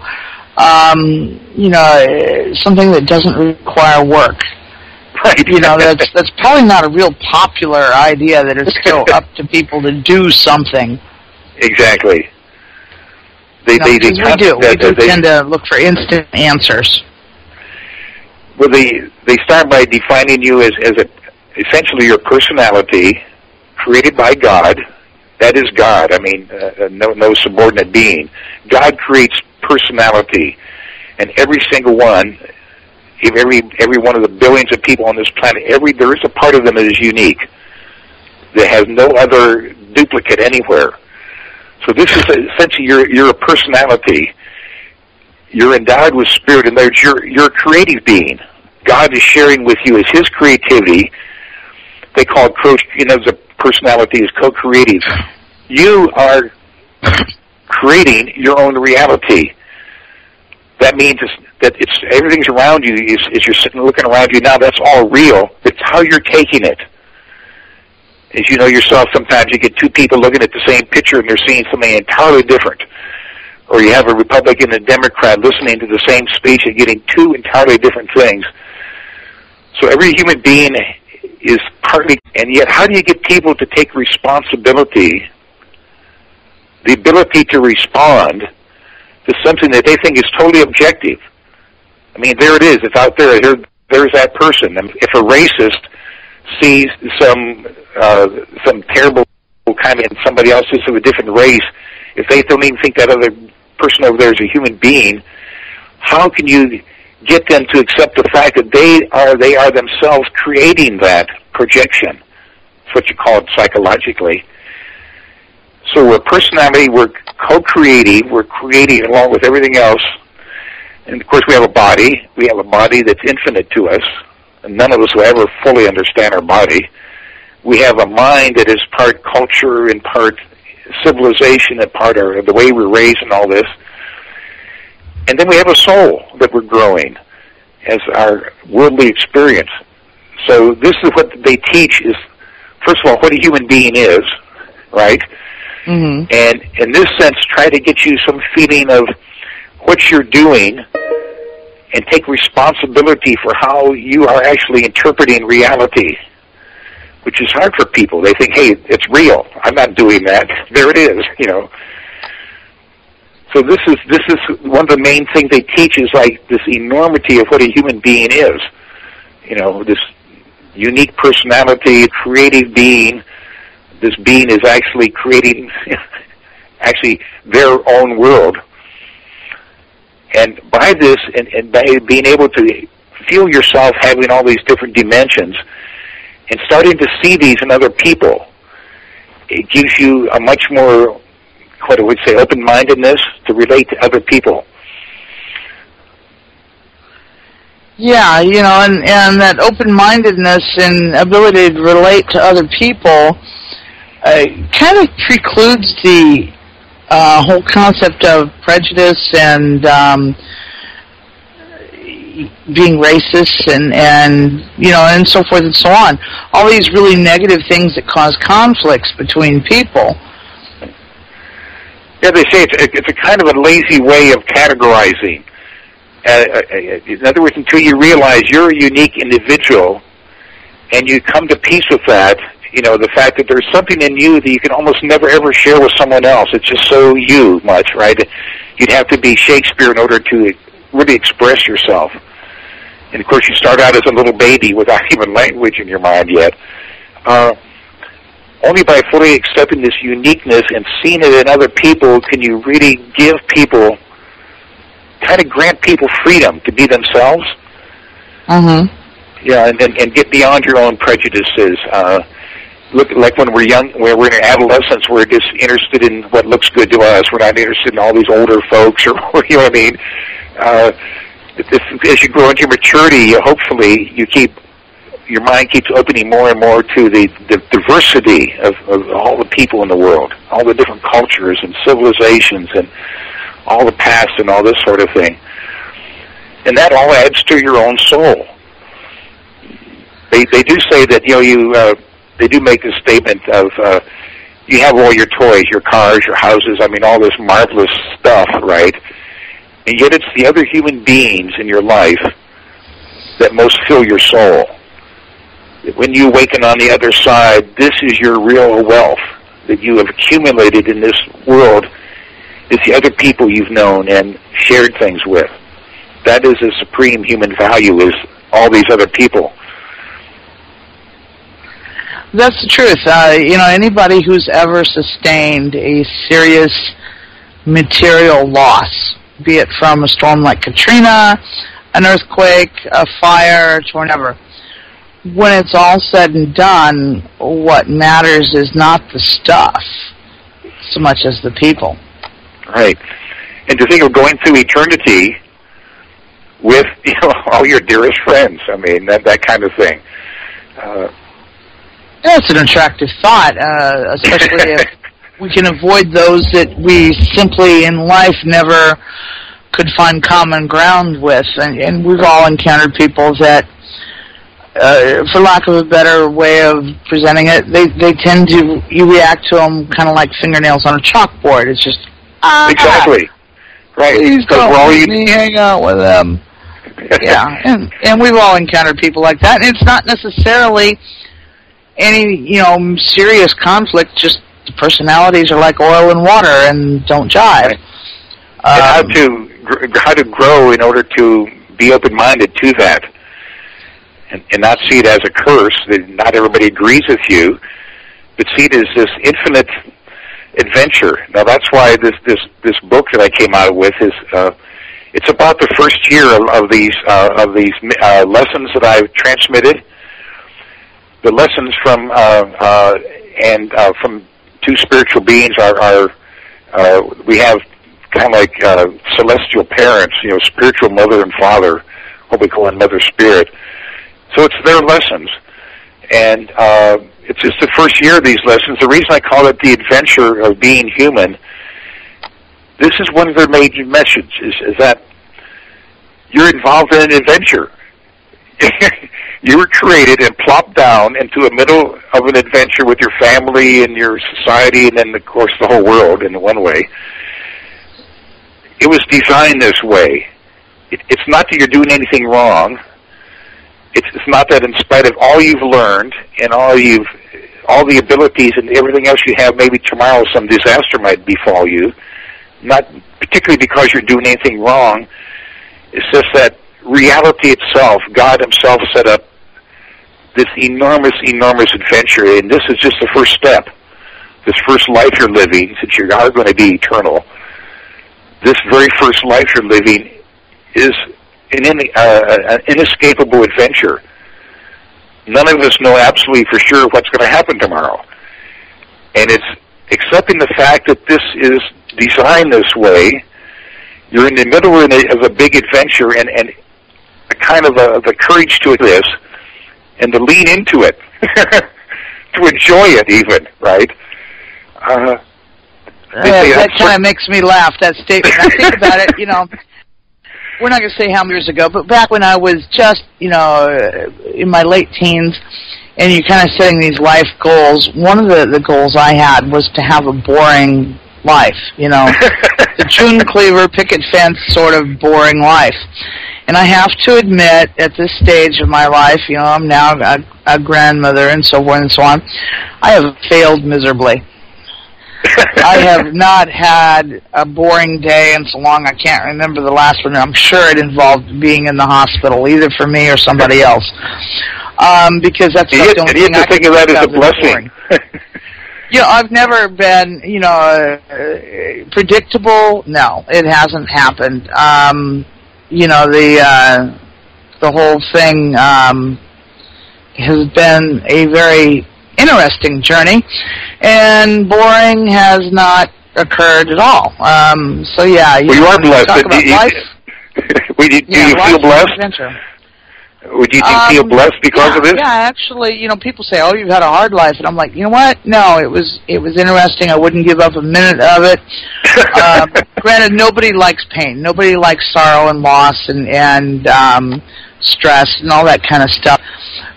something that doesn't require work. Right. That's probably not a real popular idea, that it's still up to people to do something. Exactly. We do tend to look for instant answers. Well, they start by defining you as essentially your personality created by God. That is God. I mean, no subordinate being. God creates personality, and every single one, every one of the billions of people on this planet, there is a part of them that is unique, that has no other duplicate anywhere. So this is essentially you're a personality. You're endowed with spirit, and you're a creative being. God is sharing with you as His creativity. They call it, the personality is co-creative. You are creating your own reality. That means that everything's around you. As you're sitting looking around you now, that's all real. It's how you're taking it. As you know yourself, sometimes you get two people looking at the same picture and they're seeing something entirely different. Or you have a Republican and a Democrat listening to the same speech and getting two entirely different things. So every human being is partly, and yet how do you get people to take responsibility, the ability to respond to something that they think is totally objective? I mean, there it is. It's out there. There's that person. And if a racist sees some terrible kind of somebody else is of a different race, if they don't even think that other person over there is a human being, how can you get them to accept the fact that they are themselves creating that projection? That's what you call it psychologically. So we're personality, we're co-creating, we're creating along with everything else. And of course we have a body. We have a body that's infinite to us, and none of us will ever fully understand our body. We have a mind that is part culture and part civilization and part of the way we're raised and all this. And then we have a soul that we're growing as our worldly experience. So this is what they teach is, first of all, what a human being is, right? Mm-hmm. And in this sense, try to get you some feeling of what you're doing and take responsibility for how you are actually interpreting reality, which is hard for people. They think, hey, it's real. I'm not doing that. There it is, So this is one of the main things they teach is like this enormity of what a human being is. This unique personality, creative being. This being is actually creating actually their own world. And by this, and by being able to feel yourself having all these different dimensions and starting to see these in other people, it gives you a much more, what I would say, open-mindedness to relate to other people. Yeah, and that open-mindedness and ability to relate to other people kind of precludes the whole concept of prejudice and being racist and so forth and so on. All these really negative things that cause conflicts between people. Yeah, they say it's a kind of a lazy way of categorizing. In other words, until you realize you're a unique individual and you come to peace with that The fact that there's something in you that you can almost never ever share with someone else. It's just so you much, right? You'd have to be Shakespeare in order to really express yourself. And of course, you start out as a little baby without even language in your mind yet. Only by fully accepting this uniqueness and seeing it in other people can you really give people, kind of grant people freedom to be themselves. Mm-hmm. Yeah, and get beyond your own prejudices. Look, like when we're young, when we're in adolescence, we're just interested in what looks good to us. We're not interested in all these older folks, or you know what I mean. As you grow into maturity, hopefully your mind keeps opening more and more to the diversity of all the people in the world, all the different cultures and civilizations and all the past and all this sort of thing. And that all adds to your own soul. They do say that, they do make this statement of you have all your toys, your cars, your houses, all this marvelous stuff, right? And yet it's the other human beings in your life that most fill your soul. When you awaken on the other side, this is your real wealth that you have accumulated in this world. It's the other people you've known and shared things with. That is the supreme human value, is all these other people. That's the truth. Anybody who's ever sustained a serious material loss, be it from a storm like Katrina, an earthquake, a fire, whatever, when it's all said and done, what matters is not the stuff so much as the people. Right. And to think of going through eternity with all your dearest friends, that kind of thing. That's an attractive thought, especially if we can avoid those that we simply in life never could find common ground with. And we've all encountered people that, for lack of a better way of presenting it, they tend to, you react to them kind of like fingernails on a chalkboard. It's just, exactly. Right. Please don't let me hang out with them. Yeah, and we've all encountered people like that. And it's not necessarily any, serious conflict, just the personalities are like oil and water and don't jive. Right. And how to grow in order to be open-minded to that and not see it as a curse, that not everybody agrees with you, but see it as this infinite adventure. Now that's why this book that I came out with is it's about the first year of these lessons that I've transmitted. The lessons from from two spiritual beings are we have kind of like celestial parents, spiritual mother and father, what we call Mother Spirit. So it's their lessons, and it's just the first year of these lessons. The reason I call it the adventure of being human, this is one of their major messages, is that you're involved in an adventure. You were created and plopped down into the middle of an adventure with your family and your society and then, of course, the whole world in one way. It was designed this way. It's not that you're doing anything wrong. It's not that in spite of all you've learned and all the abilities and everything else you have, maybe tomorrow some disaster might befall you. Not particularly because you're doing anything wrong. It's just that reality itself, God himself set up this enormous, enormous adventure, and this is just the first step. This first life you're living, since you are going to be eternal, this very first life you're living is an inescapable adventure. None of us know absolutely for sure what's going to happen tomorrow. And it's accepting the fact that this is designed this way. You're in the middle of a big adventure, and a kind of the courage to this, and to lean into it, to enjoy it even, right? That kind of makes me laugh, that statement. I think about it, we're not going to say how many years ago, but back when I was just, in my late teens, and you're kind of setting these life goals, one of the goals I had was to have a boring life, the June Cleaver picket fence sort of boring life. And I have to admit, at this stage of my life, you know, I'm now a grandmother and so forth and so on, I have failed miserably. I have not had a boring day in so long I can't remember the last one. I'm sure it involved being in the hospital, either for me or somebody else. Because that's the only thing I can think of that as a blessing. You know, I've never been, you know, predictable. No, it hasn't happened. You know, the whole thing has been a very interesting journey, and boring has not occurred at all. So yeah, you are blessed. Talk about life. Do you feel blessed? Adventure. Would you feel blessed because of this? Yeah, actually, you know, people say, "Oh, you've had a hard life," and I'm like, you know what? No, it was interesting. I wouldn't give up a minute of it. Granted, nobody likes pain. Nobody likes sorrow and loss and stress and all that kind of stuff.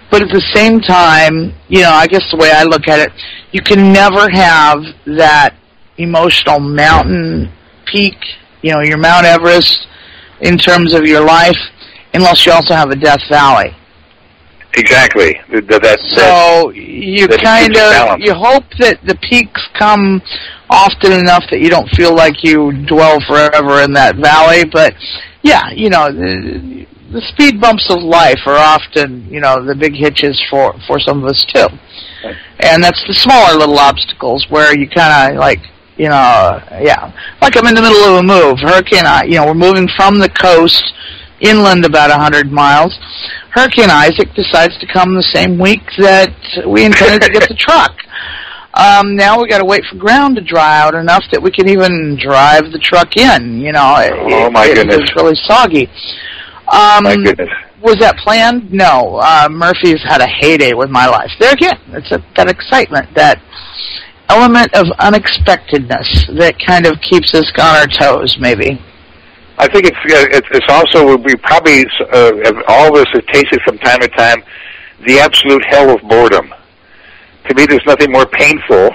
But at the same time, you know, I guess the way I look at it, you can never have that emotional mountain peak, you know, your Mount Everest in terms of your life, unless you also have a Death Valley. Exactly. So you kind of, you hope that the peaks come often enough that you don't feel like you dwell forever in that valley. But, yeah, you know, the speed bumps of life are often, you know, the big hitches for some of us, too. And that's the smaller little obstacles where you kind of, like, you know, yeah. Like I'm in the middle of a move. Hurricane, you know, we're moving from the coast inland about 100 miles. Hurricane Isaac decides to come the same week that we intended to get the truck. Now we got to wait for ground to dry out enough that we can even drive the truck in. You know, it was really soggy. My goodness. Was that planned? No. Murphy's had a heyday with my life. There again, it's that excitement, that element of unexpectedness that kind of keeps us on our toes, maybe. I think it's also, we probably, all of us have tasted from time to time the absolute hell of boredom. To me, there's nothing more painful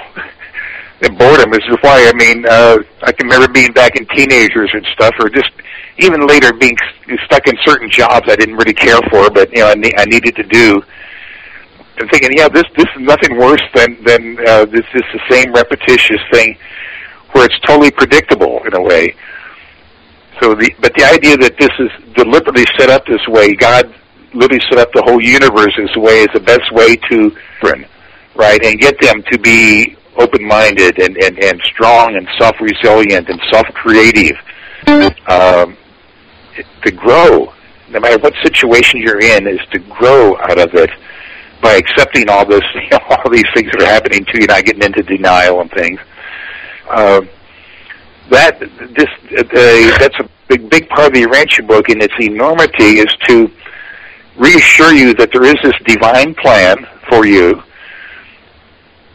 than boredom. This is why, I mean, I can remember being back in teenagers and stuff, or just even later being stuck in certain jobs I didn't really care for, but, you know, I needed to do. And thinking, yeah, this is nothing worse than this is the same repetitious thing where it's totally predictable in a way. So but the idea that this is deliberately set up this way, God literally set up the whole universe this way, is the best way to, right, and get them to be open-minded and strong and self-resilient and self-creative, to grow, no matter what situation you're in, is to grow out of it by accepting all this, you know, all these things that are happening to you, not getting into denial and things. That's a big part of the Urantia book, and its enormity is to reassure you that there is this divine plan for you,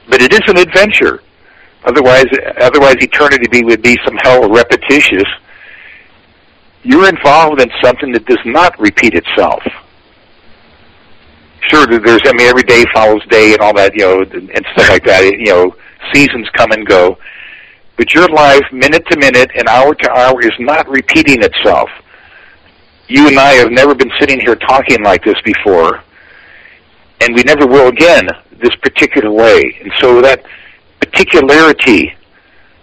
but it is an adventure. Otherwise eternity would be some hell repetitious. You're involved in something that does not repeat itself. Sure, there's, I mean, every day follows day and all that, you know, and stuff like that. You know, seasons come and go. But your life, minute to minute and hour to hour, is not repeating itself. You and I have never been sitting here talking like this before, and we never will again this particular way. And so that particularity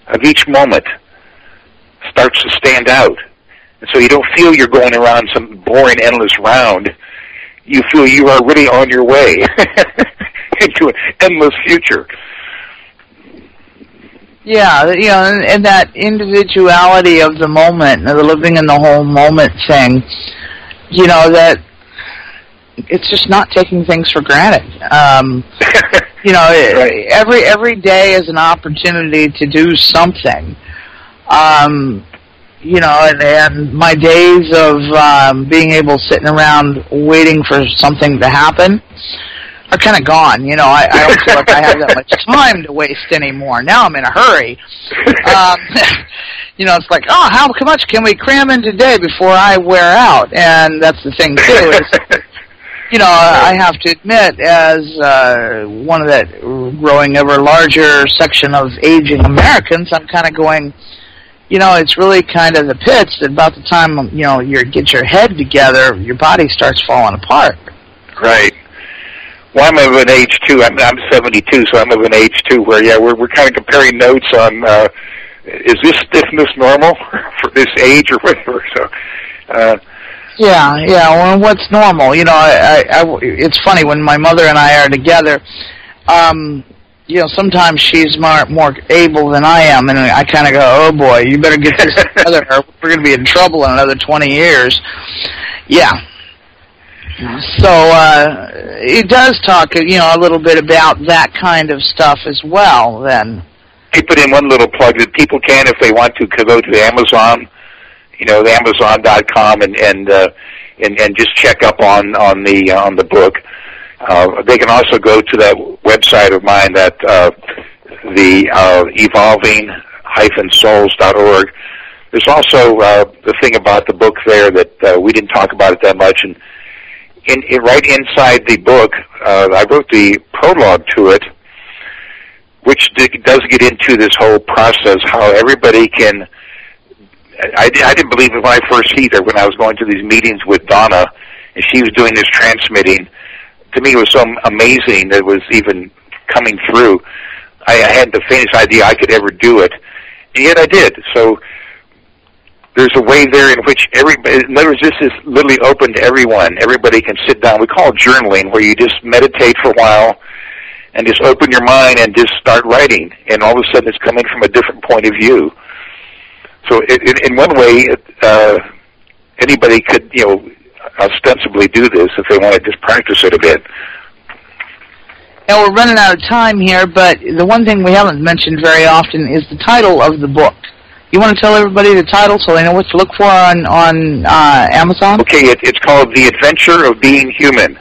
of each moment starts to stand out. And so you don't feel you're going around some boring, endless round. You feel you are really on your way into an endless future. Yeah, you know, and that individuality of the moment, the living in the whole moment thing, you know, that it's just not taking things for granted. You know, right. every day is an opportunity to do something. You know, and my days of being able to sitting around waiting for something to happen are kind of gone. You know, I don't feel like I have that much time to waste anymore. Now I'm in a hurry. You know, it's like, oh, how much can we cram in today before I wear out? And that's the thing, too, is, you know, I have to admit, as one of that growing ever larger section of aging Americans, I'm kind of going, it's really kind of the pits that about the time, you get your head together, your body starts falling apart. Right. Well, I'm of an age, too. I'm 72, so I'm of an age, too, where, we're kind of comparing notes on, is this stiffness normal for this age or whatever? So, Yeah, well, what's normal? It's funny, when my mother and I are together, sometimes she's more able than I am, and I kind of go, oh boy, you better get this together, or we're going to be in trouble in another 20 years. Yeah. So, it does talk, a little bit about that kind of stuff as well, then. I put in one little plug that people can, if they want to, go to Amazon, the Amazon.com, and just check up on the book. They can also go to that website of mine, that the evolving-souls.org. There's also the thing about the book there that we didn't talk about it that much, and right inside the book, I wrote the prologue to it, which does get into this whole process, how everybody can. I didn't believe it when I first see her, when I was going to these meetings with Donna, and she was doing this transmitting. To me, it was so amazing that it was even coming through. I hadn't the faintest idea I could ever do it, and yet I did. So there's a way there in which everybody, in other words, this is literally open to everyone. Everybody can sit down. We call it journaling, where you just meditate for a while and just open your mind and just start writing, and all of a sudden it's coming from a different point of view. So in one way, anybody could, ostensibly do this if they want to just practice it a bit. Now, we're running out of time here, but the one thing we haven't mentioned very often is the title of the book. You want to tell everybody the title so they know what to look for on Amazon? Okay, it's called The Adventure of Being Human.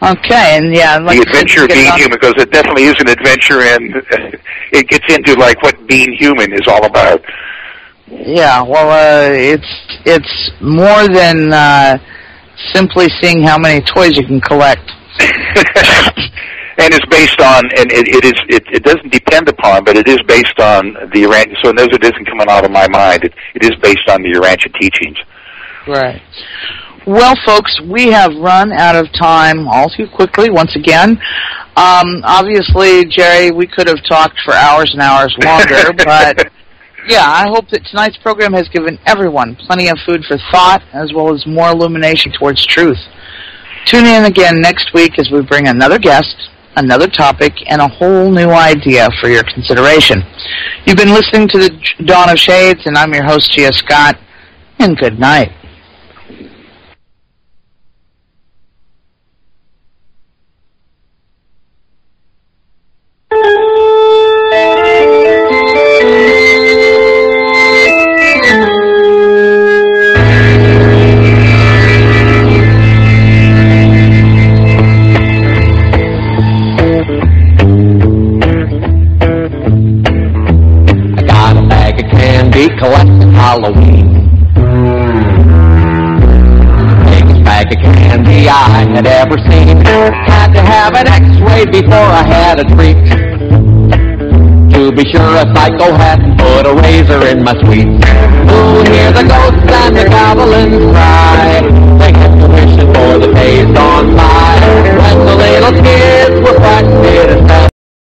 Okay, and The Adventure of Being Human, because it definitely is an adventure, and it gets into what being human is all about. Yeah, well, it's more than simply seeing how many toys you can collect. And it's based on, and it doesn't depend upon, but it is based on the Urantia. So those it isn't coming out of my mind. It is based on the Urantia teachings. Right. Well, folks, we have run out of time all too quickly once again. Obviously, Jerry, we could have talked for hours and hours longer, but yeah, I hope that tonight's program has given everyone plenty of food for thought, as well as more illumination towards truth. Tune in again next week as we bring another guest, another topic, and a whole new idea for your consideration. You've been listening to the Dawn of Shades, and I'm your host, Gia Scott, and good night. Collecting Halloween. Biggest bag of candy I had ever seen. Had to have an X-ray before I had a treat. To be sure, a psycho hadn't put a razor in my sweets. Ooh, hear the ghosts and the